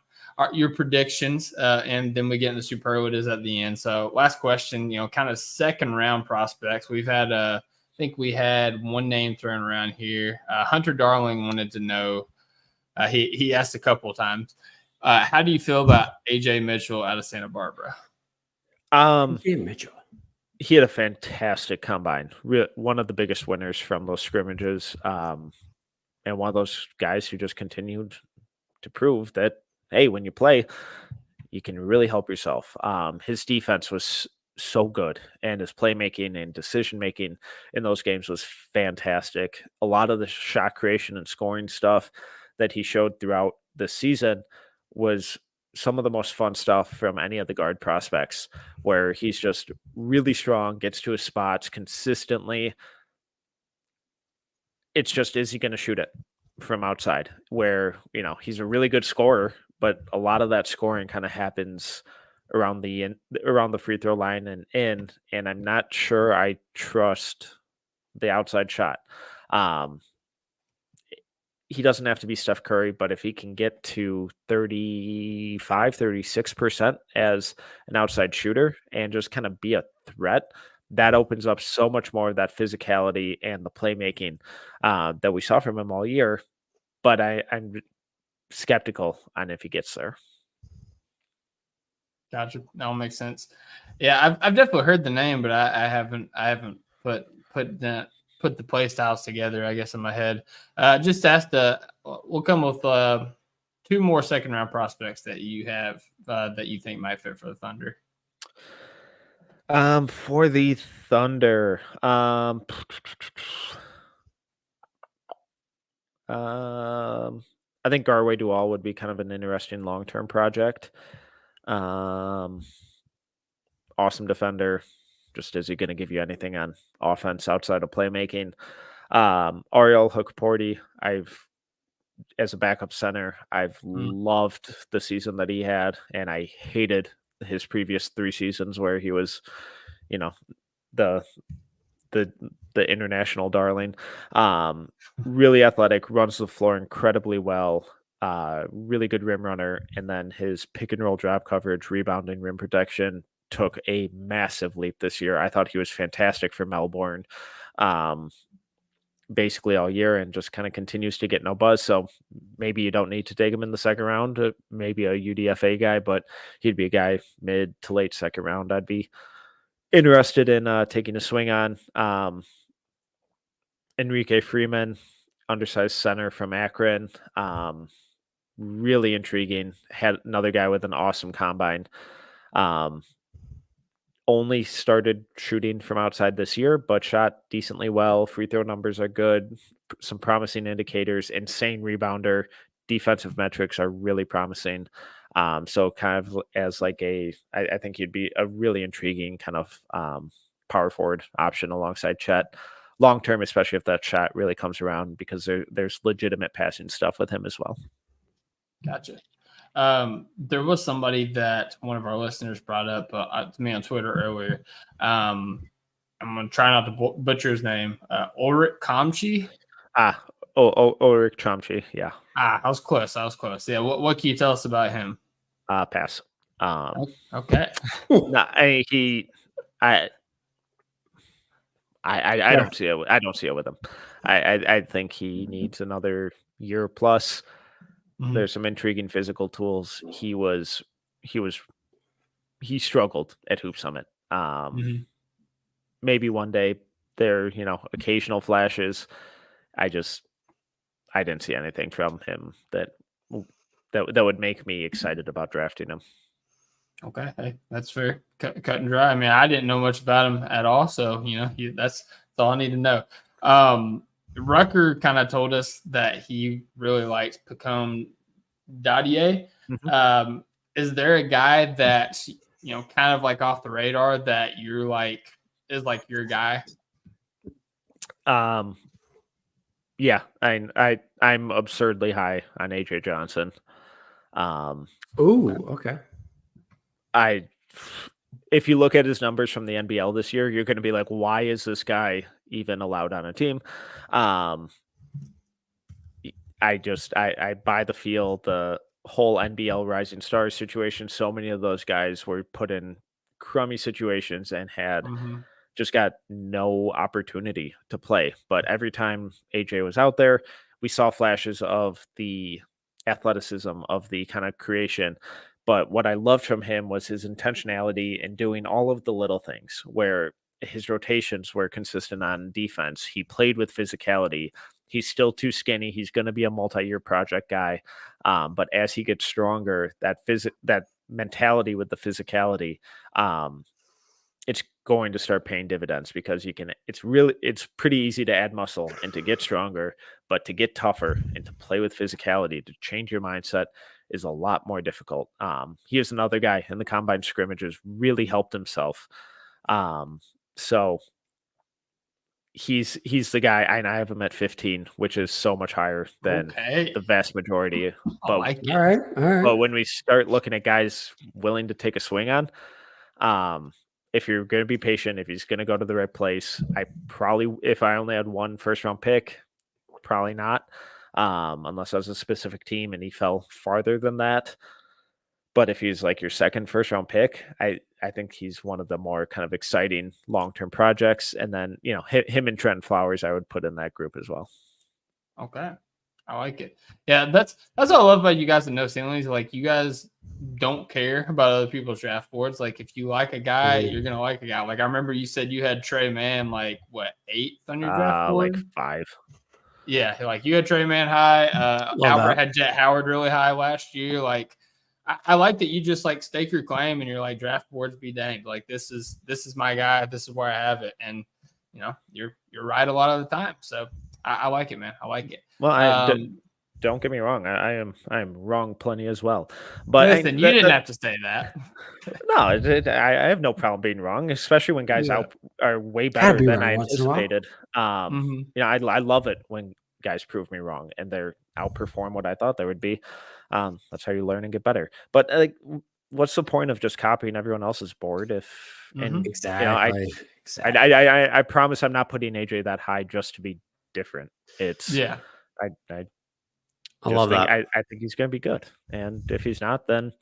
your predictions, and then we get into superlatives at the end. So last question, kind of second round prospects. We've had, I think we had one name thrown around here. Hunter Darling wanted to know, he asked a couple of times, how do you feel about AJ Mitchell out of Santa Barbara? AJ Mitchell. He had a fantastic combine. One of the biggest winners from those scrimmages. And one of those guys who just continued to prove that, hey, when you play, you can really help yourself. His defense was so good, and his playmaking and decision-making in those games was fantastic. A lot of the shot creation and scoring stuff that he showed throughout the season was some of the most fun stuff from any of the guard prospects, where he's just really strong, gets to his spots consistently. It's just, is he going to shoot it from outside? Where, he's a really good scorer, but a lot of that scoring kind of happens around the free throw line and in, and I'm not sure I trust the outside shot. He doesn't have to be Steph Curry, but if he can get to 35, 36% as an outside shooter and just kind of be a threat, that opens up so much more of that physicality and the playmaking that we saw from him all year. But I'm skeptical on if he gets there. Gotcha. That all makes sense. Yeah, I've definitely heard the name, but I haven't put the play styles together, I guess, in my head. Just we'll come with 2 more second round prospects that you have that you think might fit for the Thunder. For the Thunder, I think Garway Dual would be kind of an interesting long-term project. Awesome defender. Just, is he going to give you anything on offense outside of playmaking? Ariel Hookporty, as a backup center, I've loved the season that he had, and I hated his previous 3 seasons where he was, the international darling. Really athletic, runs the floor incredibly well. Really good rim runner, and then his pick and roll drop coverage, rebounding, rim protection took a massive leap this year. I thought he was fantastic for Melbourne. basically all year and just kind of continues to get no buzz. So maybe you don't need to take him in the second round, maybe a UDFA guy, but he'd be a guy mid to late second round I'd be interested in taking a swing on. Enrique Freeman, undersized center from Akron. Really intriguing. Had another guy with an awesome combine. Only started shooting from outside this year, but shot decently well. Free throw numbers are good. Some promising indicators. Insane rebounder. Defensive metrics are really promising. So kind of as like I think he'd be a really intriguing kind of power forward option alongside Chet. Long term, especially if that shot really comes around, because there's legitimate passing stuff with him as well. Gotcha. There was somebody that one of our listeners brought up to me on Twitter earlier. I'm going to try not to butcher his name. Ulrich Kamchi. Ulrich Kamchi. Yeah. I was close. Yeah. What can you tell us about him? Pass. Okay. No, I don't see it. I don't see it with him. I think he needs another year plus. Mm-hmm. There's some intriguing physical tools. He struggled at Hoop Summit. Maybe one day there, occasional flashes. I didn't see anything from him that would make me excited about drafting him. Okay, hey, that's fair. Cut and dry. I mean, I didn't know much about him at all, so that's all I need to know. Rucker kind of told us that he really likes Pacome Dadier. Mm-hmm. Is there a guy that kind of like off the radar that you're like is like your guy? Yeah, I'm absurdly high on AJ Johnson. Okay. If you look at his numbers from the NBL this year, you're going to be like, why is this guy even allowed on a team? I buy the feel, the whole NBL Rising Stars situation. So many of those guys were put in crummy situations and had just got no opportunity to play. But every time AJ was out there, we saw flashes of the athleticism, of the kind of creation. But what I loved from him was his intentionality in doing all of the little things, where his rotations were consistent on defense. He played with physicality. He's still too skinny. He's going to be a multi-year project guy. But as he gets stronger, that mentality with the physicality, it's going to start paying dividends, because it's pretty easy to add muscle and to get stronger, but to get tougher and to play with physicality, to change your mindset, is a lot more difficult. He is another guy in the combine scrimmages, really helped himself. So he's the guy, and I have him at 15, which is so much higher than the vast majority. But, all right. But when we start looking at guys willing to take a swing on, if you're going to be patient, if he's going to go to the right place, if I only had one first round pick, probably not. Unless I was a specific team and he fell farther than that. But if he's like your second first round pick, I think he's one of the more kind of exciting long-term projects. And then, him and Trent Flowers, I would put in that group as well. Okay. I like it. Yeah, that's what I love about you guys at No Ceilings. Like, you guys don't care about other people's draft boards. Like, if you like a guy, you're gonna like a guy. Like, I remember you said you had Trey Mann, like, what, 8th on your draft board? Like 5. Yeah, like you had Trey Mann high. Albert had Jet Howard really high last year. Like, I like that you just like stake your claim and you're like, draft boards be danged. Like, this is my guy. This is where I have it, and you're right a lot of the time. So I like it, man. I like it. Well, don't get me wrong. I am wrong plenty as well. But listen, you didn't have to say that. No, I have no problem being wrong, especially when guys are way better than I anticipated. I love it when guys prove me wrong and they're outperform what I thought they would be. That's how you learn and get better. But what's the point of just copying everyone else's board? Exactly. I promise I'm not putting AJ that high just to be different. I love that. I think he's going to be good. And if he's not, then,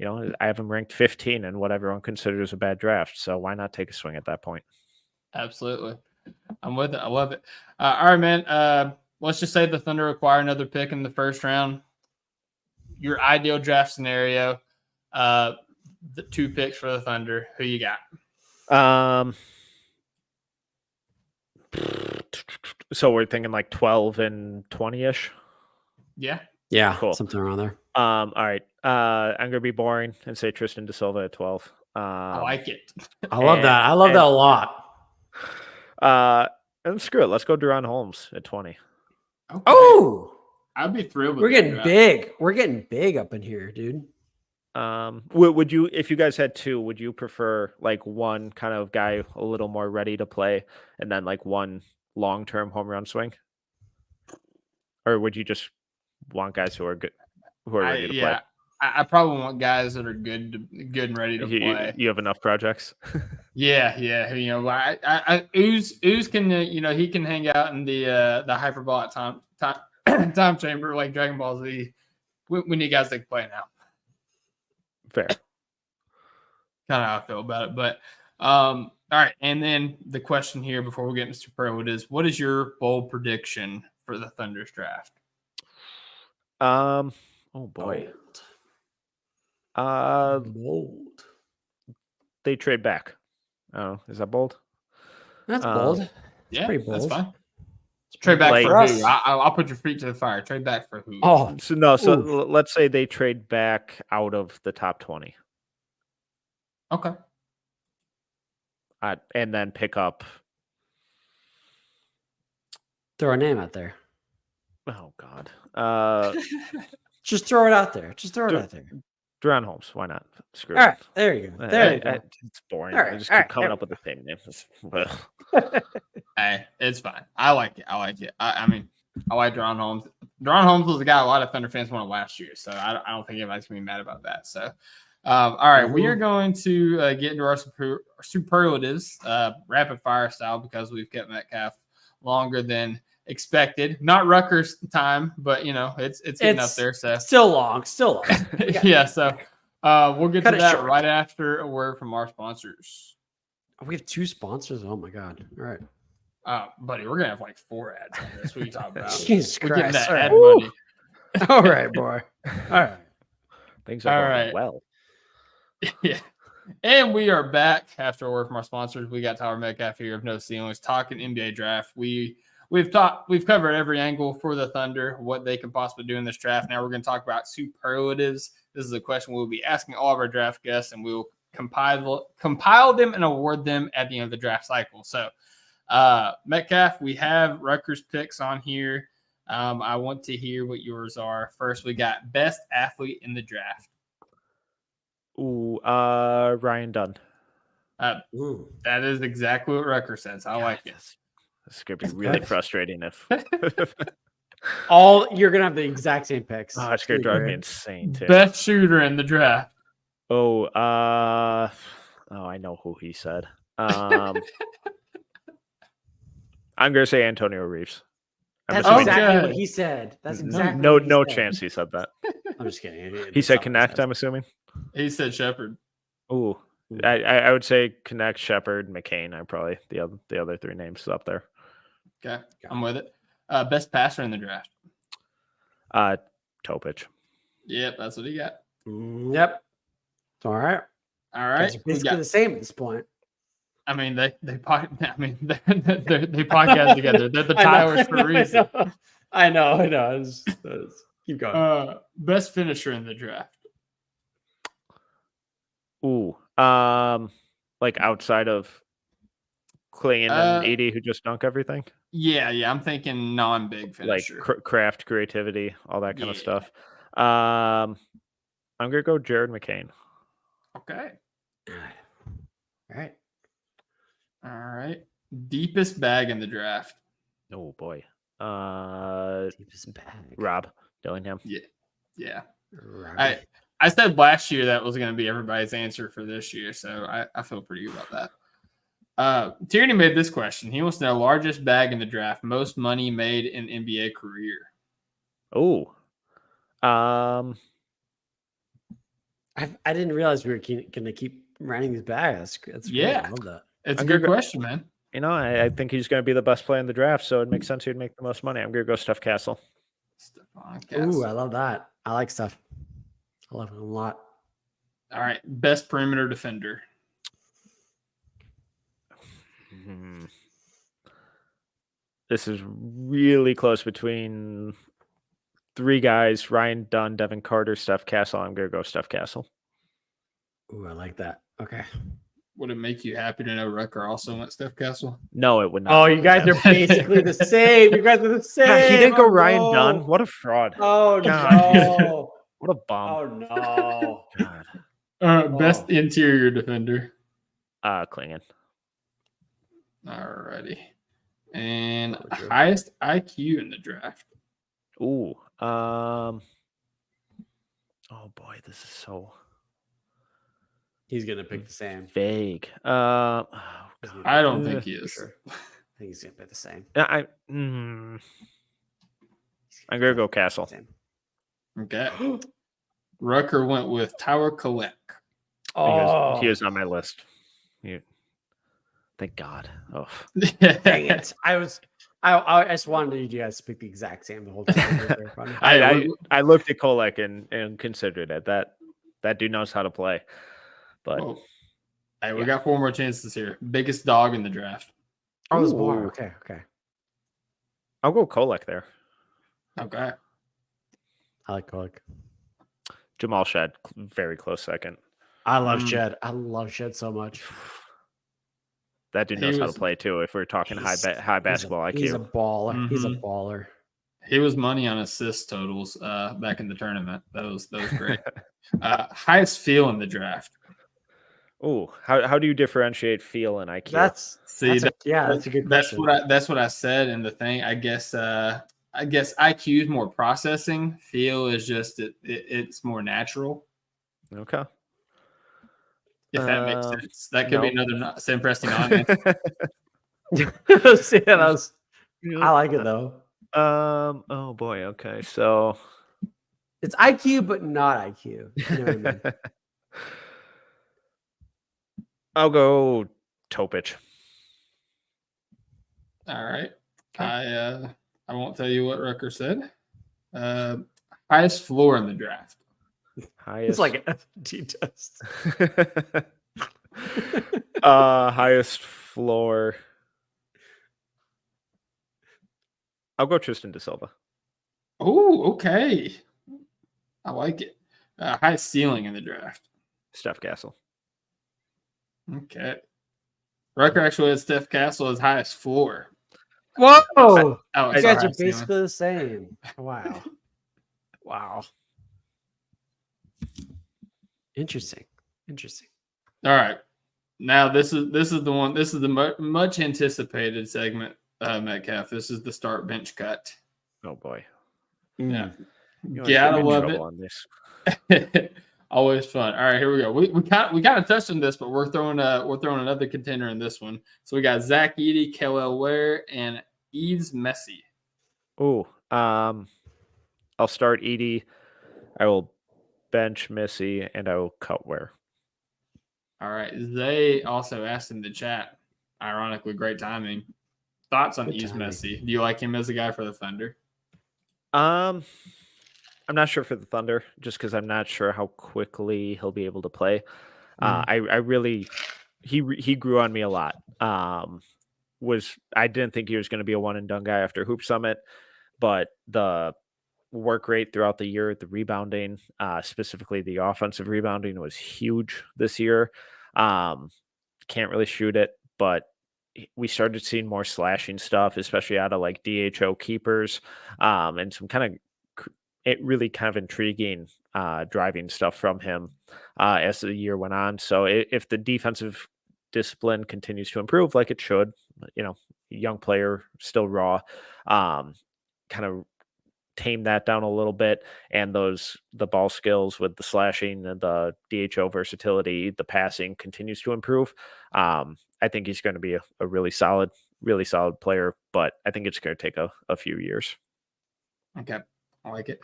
I have him ranked 15 in what everyone considers a bad draft. So why not take a swing at that point? Absolutely. I'm with it. I love it. All right, man. Let's just say the Thunder acquire another pick in the first round. Your ideal draft scenario, the 2 picks for the Thunder. Who you got? So we're thinking like 12 and 20-ish. Yeah. Yeah, Cool. something around there. All right. I'm gonna be boring and say Tristan Da Silva at 12. I like it. I love that. I love that a lot. And screw it. Let's go Deron Holmes at 20. Okay. Oh, I'd be thrilled with we're that getting draft. big. We're getting big up in here, dude. Would you, if you guys had 2, would you prefer like one kind of guy a little more ready to play and then like one long-term home run swing? Or would you just want guys who are good, who are ready to play? I probably want guys that are good and ready to play. You have enough projects? Yeah. You know, Ooze can, he can hang out in the hyperbolic time chamber like Dragon Ball Z. We need guys that can play now. Fair. Kind of how I feel about it. But all right. And then the question here before we get into superlatives, what is your bold prediction for the Thunder's draft? Oh boy. Bold. They trade back. Oh, is that bold? That's bold. Yeah, pretty bold. that's fine. Trade back Like, for us. who? I'll put your feet to the fire. Trade back for who? Oh, So let's say they trade back out of the top 20. Okay. And then pick up. throw a name out there. Oh God. Just throw it out there. Just throw it out there. Deron Holmes. Why not? Screw All it. right, there you go. There you go. It's boring. All right, I just all keep right, coming all up with the same names. Hey, it's fine. I like it. I mean, I like Deron Holmes. Deron Holmes was a guy a lot of Thunder fans wanted last year, so I don't think anybody's gonna be mad about that. So, all right, we are going to get into our superlatives, rapid fire style, because we've kept Metcalf longer than expected. Not Rutgers time, but it's getting up there. So still long. yeah. So we'll get Cut to it that short. right after a word from our sponsors. We have 2 sponsors. Oh my god! All right, Buddy, we're gonna have like 4 ads on this. What are you talking about? Jesus We're getting Christ! that All ad right. money. All right, boy. All right. Things are All going right. well. Yeah. And we are back after a word from our sponsors. We got Tyler Metcalf here of No Ceilings talking NBA draft. We've covered every angle for the Thunder, what they can possibly do in this draft. Now we're going to talk about superlatives. This is a question we'll be asking all of our draft guests, and we'll compile them and award them at the end of the draft cycle. So, Metcalf, we have Rutgers picks on here. I want to hear what yours are. First, we got best athlete in the draft. Ooh, Ryan Dunn. That is exactly what Rutgers says. I like it. This is gonna be really frustrating if You're gonna have the exact same picks. oh, it's gonna drive me insane too. Best shooter in the draft. I know who he said. I'm gonna say Antonio Reeves. That's assuming- exactly Okay. what he said. That's exactly no what he no said. chance he said that. I'm just kidding. He said Connect, I'm assuming. He said Shepard. Ooh. I would say Connect, Shepard, McCain are probably the other 3 names up there. Okay, I'm with it. Best passer in the draft. Topich. Yep, that's what he got. Yep. All right. All right. Guys are basically the same at this point. I mean, they podcast together. They're the Tylers for a reason. I know. Keep going. Best finisher in the draft. Ooh. Like outside of Clingan and Edie who just dunk everything. Yeah. I'm thinking non-big finisher. Like craft, creativity, all that kind of stuff. I'm gonna go Jared McCain. Okay. All right. Deepest bag in the draft. Oh boy. Deepest bag. Rob Dillingham. Yeah. Robbie. I said last year that was going to be everybody's answer for this year, so I feel pretty good about that. Tierney made this question. He wants to know largest bag in the draft, most money made in NBA career. Oh. I didn't realize we were going to keep running these bags. That's great. Yeah. I love that. It's a good question, man. I think he's going to be the best player in the draft, so it makes sense he'd make the most money. I'm going to go Steph Castle. Stephon Castle. Ooh, I love that. I like Steph. I love him a lot. All right, best perimeter defender. This is really close between 3 guys: Ryan Dunn, Devin Carter, Steph Castle. I'm going to go Steph Castle. Ooh, I like that. Okay. Would it make you happy to know Rucker also went Steph Castle? No, it would not. Oh, you guys are basically the same. You guys are the same. God, he didn't go Oh, Ryan no. Dunn. What a fraud. Oh, God. no. What a bum. Oh, no. God. Best interior defender. Clingan. Alrighty. And highest IQ in the draft. Ooh. Oh boy, this is so He's going to pick the same. vague. I don't think he is. Sure. I think he's going to pick the same. I'm gonna go Castle. Same. Okay. Rucker went with Tower Collect. He was on my list. Thank God. Oh, Dang it. I just wanted you guys to pick the exact same the whole time. I looked at Kolek and considered it. That dude knows how to play. But hey, we got 4 more chances here. Biggest dog in the draft. Oh, it was more. Okay. I'll go Kolek there. Okay. I like Kolek. Jamal Shed, very close second. I love Shed. I love Shed so much. That dude knows how to play too. If we're talking high basketball IQ, he's a baller. Mm-hmm. He's a baller. He was money on assist totals back in the tournament. That was great. Highest feel in the draft. Oh, how do you differentiate feel and IQ? That's a good question. That's what I said in the thing. I guess IQ is more processing. Feel is just it's more natural. Okay. If that makes sense. That could be another Sam Preston on. I like it though. Oh boy. Okay. So it's IQ, but not IQ. You know what I mean? I'll go Topic. All right. Okay. I won't tell you what Rucker said. Highest floor in the draft. It's like an FT test. Highest floor. I'll go Tristan Da Silva. Oh, okay. I like it. Highest ceiling in the draft. Steph Castle. Okay. Rucker actually has Steph Castle as highest floor. Whoa! You guys are basically the same. Wow. Interesting. All right. Now this is the one. This is the much anticipated segment, Metcalf. This is the start bench cut. Oh boy. Yeah. Gotta love it. On this. Always fun. All right, here we go. We kind of touched on this, but we're throwing another contender in this one. So we got Zach Edey, Kel'el Ware, and Yves Messi. Oh, I'll start Edey. I will bench Messi, and I will cut Ware. All right. They also asked in the chat, ironically, great timing. Thoughts on Yves Messi? Do you like him as a guy for the Thunder? I'm not sure for the Thunder, just because I'm not sure how quickly he'll be able to play. He grew on me a lot. I didn't think he was going to be a one and done guy after Hoop Summit, but the work rate throughout the year, the rebounding, specifically the offensive rebounding, was huge this year. Can't really shoot it, but we started seeing more slashing stuff, especially out of like DHO keepers, and some kind of really kind of intriguing driving stuff from him as the year went on. So if the defensive discipline continues to improve like it should, young player, still raw, kind of tame that down a little bit, and the ball skills with the slashing and the DHO versatility, the passing continues to improve. I think he's going to be a really solid player, but I think it's going to take a few years. Okay. I like it.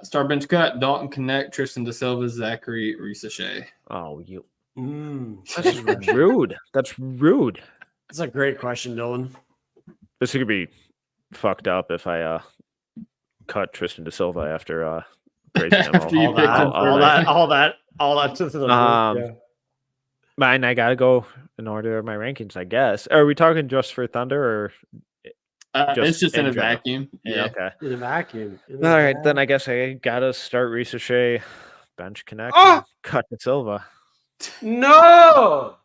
Star bench cut, Dalton Connect, Tristan Da Silva, Zachary Risache. Oh, you. That's rude. That's rude. That's a great question, Dylan. This could be fucked up if I cut Tristan Da Silva after praising him. After you All picked that, him all first. that to the yeah. Mine, I gotta go in order of my rankings, I guess. Are we talking just for Thunder or It's just in a general? vacuum. Yeah. Okay. In a vacuum. All right, then I guess I gotta start Reese Shea, bench connect, Ah! cut Da Silva. No.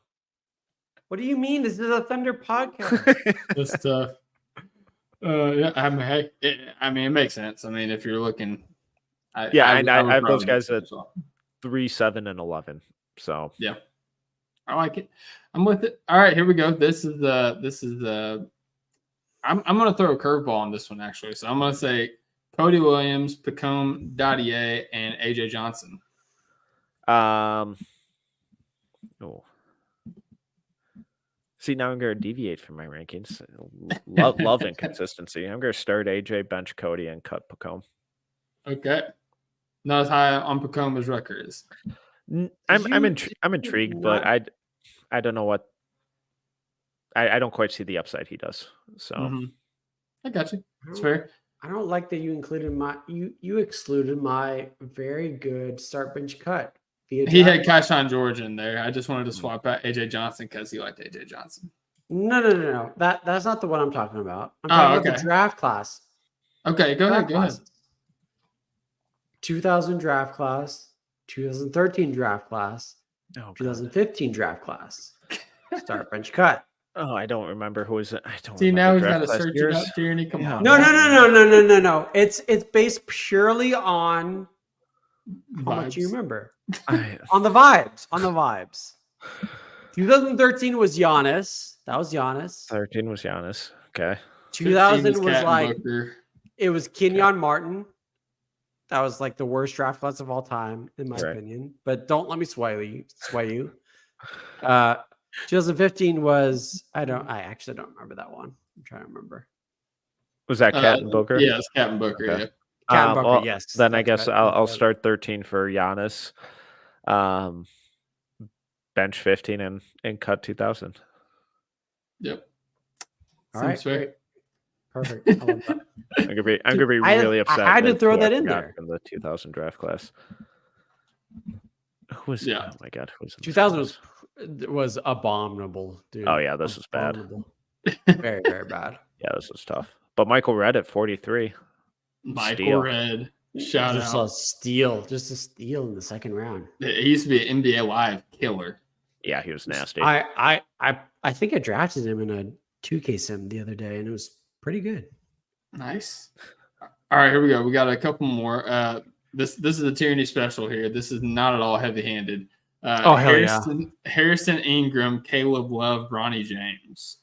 What do you mean? This is a Thunder podcast. That's tough. Yeah, I mean, it makes sense. I mean, if you're looking, I I have those probably guys do at as well. 3, 7, and 11. So Yeah, I like it. I'm with it. All right, here we go. This is the. I'm gonna throw a curveball on this one actually. So I'm gonna say Cody Williams, Pacome Dadier, and AJ Johnson. oh. See, now I'm going to deviate from my rankings. Love inconsistency. I'm going to start AJ, bench Cody, and cut Pacome. Okay, not as high on Pacome as Rucker is. I'm intrigued, but I don't know what. I don't quite see the upside he does. So I got you. It's fair. I don't like that you included you excluded my very good start bench cut. He had Keyshawn George in there. I just wanted to swap out AJ Johnson because he liked AJ Johnson. No. That's not the one I'm talking about. I'm talking about the draft class. Okay, go ahead. 2000 draft class, 2013 draft class, 2015 draft class. Start bench cut. Oh, I don't remember who is it. I don't. See, now he's got to draft class search years. it up. Tierney, come on. No. It's based purely on how much you remember. On the vibes. 2013 was Giannis. That was Giannis. 13 was Giannis. Okay. 2000 was like Booker. It was Kenyon Martin. That was like the worst draft class of all time, in my opinion. But don't let me sway you. 2015 was I actually don't remember that one. I'm trying to remember. Was that Cat and Booker? Yeah, it's Cat and Booker. Okay. Yeah. Booker, yes. Then I guess I'll start 13 for Giannis. Bench 15 and cut 2000. Yep. All right. Fair. Perfect. I love that. I'm gonna be really upset. I had to throw that in there in the 2000 draft class. Who was? Yeah. Oh my god, who was? 2000 was abominable, dude. Oh yeah, this was bad. Very, very bad. Yeah, this was tough. But Michael Redd at 43. Michael Redd. Shout just out. Just a steal in the second round. He used to be an NBA Live killer. Yeah, he was nasty. I think I drafted him in a 2K sim the other day, and it was pretty good. Nice. All right, here we go. We got a couple more. This is a Tierney special here. This is not at all heavy-handed. Harrison Ingram, Caleb Love, Bronny James.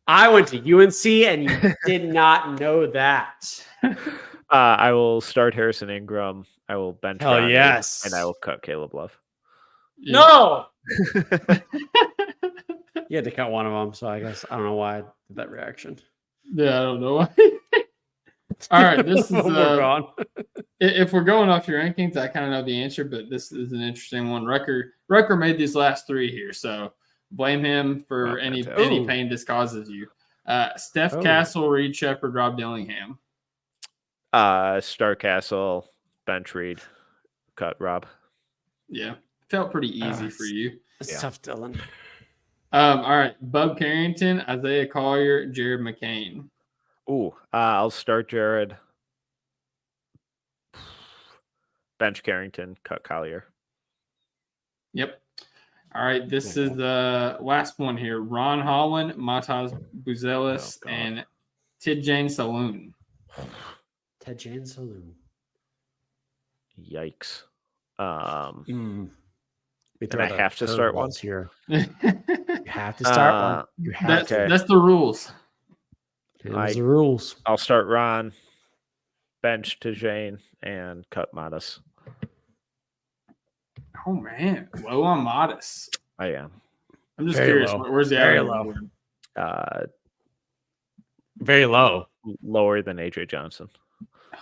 I went to UNC, and you did not know that. I will start Harrison Ingram. I will bench. Hell yes. And I will cut Caleb Love. Yeah. No. You had to cut one of them, so I guess I don't know why I did that reaction. Yeah, I don't know why. All right, this is if we're going off your rankings, I kind of know the answer, but this is an interesting one. Rucker made these last three here, so blame him for any pain this causes you. Steph Castle, Reed Shepherd, Rob Dillingham. Star Castle, bench Reed, cut Rob. Yeah, felt pretty easy for you. It's tough, Dylan. All right, Bub Carrington, Isaiah Collier, Jared McCain. Ooh, I'll start Jared. Bench Carrington, cut Collier. Yep. All right, this is the last one here. Ron Holland, Matas Buzelis, and Tidjane Saloon. Tidjane Saloon. Yikes. And I have to start one here. You have to start one. You have to. That's the rules. Those the rules. I'll start Ron, bench Tidjane, and cut Matas. Oh man, low on Modest. I am. I'm just curious. Where's the very low? Very low. Lower than AJ Johnson.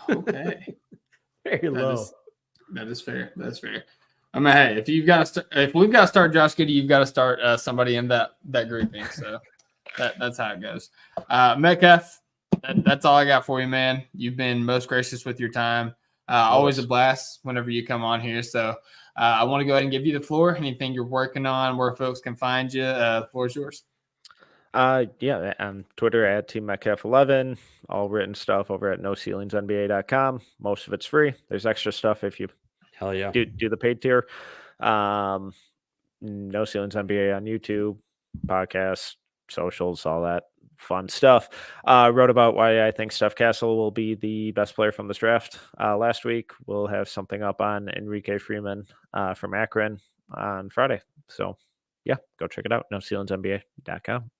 Okay. Very low. That is fair. That's fair. I mean, hey, if we've got to start Josh Giddey, you've got to start somebody in that grouping. So That's how it goes. Metcalf, that's all I got for you, man. You've been most gracious with your time. Always a blast whenever you come on here. So I want to go ahead and give you the floor. Anything you're working on, where folks can find you, the floor is yours. Yeah, on Twitter at Team Metcalf11, all written stuff over at NoCeilingsNBA.com. Most of it's free. There's extra stuff if you Hell yeah. do the paid tier. No Ceilings NBA on YouTube, podcasts, socials, all that fun stuff. Wrote about why I think Steph Castle will be the best player from this draft last week. We'll have something up on Enrique Freeman from Akron on Friday. So, yeah, go check it out. NoCeilingsNBA.com.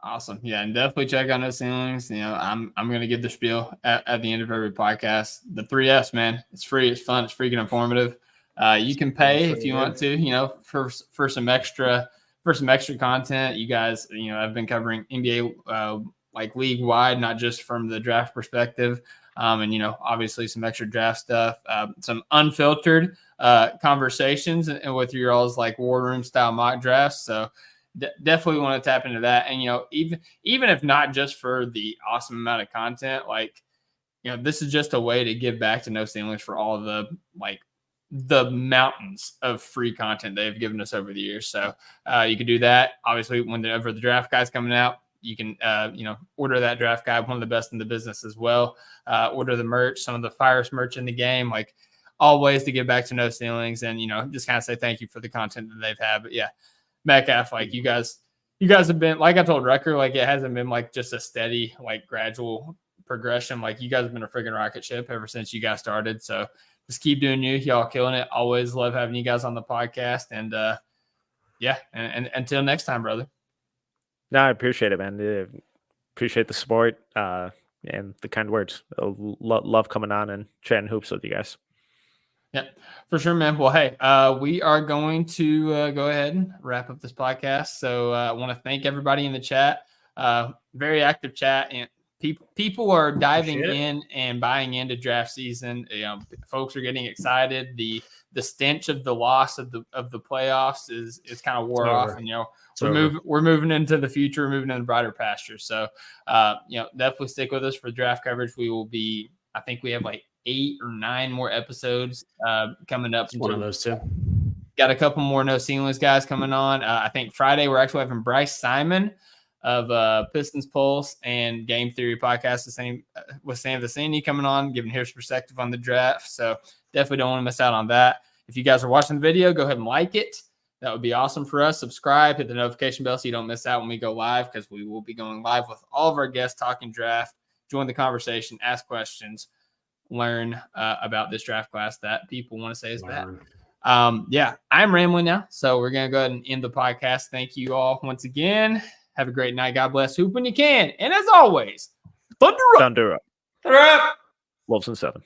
Awesome. Yeah, and definitely check out No Ceilings. You know, I'm going to give the spiel at the end of every podcast. The 3Fs, man. It's free. It's fun. It's freaking informative. You can pay if you want to, you know, for some extra content. You guys, you know, I've been covering NBA like league wide, not just from the draft perspective. And, you know, obviously some extra draft stuff, some unfiltered conversations and with your all's like war room style mock drafts. So definitely want to tap into that. And, you know, even if not just for the awesome amount of content, like, you know, this is just a way to give back to No Ceilings for all of the mountains of free content they've given us over the years. So you can do that. Obviously, whenever the draft guy's coming out, you can, you know, order that draft guide, one of the best in the business as well. Order the merch, some of the finest merch in the game, like all ways to give back to No Ceilings and, you know, just kind of say thank you for the content that they've had. But yeah, Metcalf, like you guys have been, like I told Rucker, like it hasn't been like just a steady, like gradual progression. Like you guys have been a freaking rocket ship ever since you guys started. So just keep doing you. Y'all killing it. Always love having you guys on the podcast. And yeah, and until next time, brother. No, I appreciate it, man. Appreciate the support and the kind words. Love coming on and chatting hoops with you guys. Yeah, for sure, man. Well, hey, we are going to go ahead and wrap up this podcast. So I want to thank everybody in the chat. Very active chat, and people are diving in and buying into draft season. You know, folks are getting excited. The stench of the loss of the playoffs is kind of wore off, and you know we're moving into the future, moving into brighter pastures. So you know, definitely stick with us for draft coverage. We will be. I think we have like 8 or 9 more episodes coming up. One of those two. Got a couple more No Ceilings guys coming on. I think Friday we're actually having Bryce Simon of Pistons Pulse and Game Theory podcast, the same with Sam Vicini coming on, giving his perspective on the draft. So definitely don't want to miss out on that. If you guys are watching the video, go ahead and like it. That would be awesome for us. Subscribe, hit the notification bell so you don't miss out when we go live, because we will be going live with all of our guests talking draft. Join the conversation, ask questions, learn about this draft class that people want to say is bad. Yeah, I'm rambling now, so we're going to go ahead and end the podcast. Thank you all once again. Have a great night. God bless. Hoop when you can. And as always, thunder up. Thunder up. Thunder up. Wolves in 7.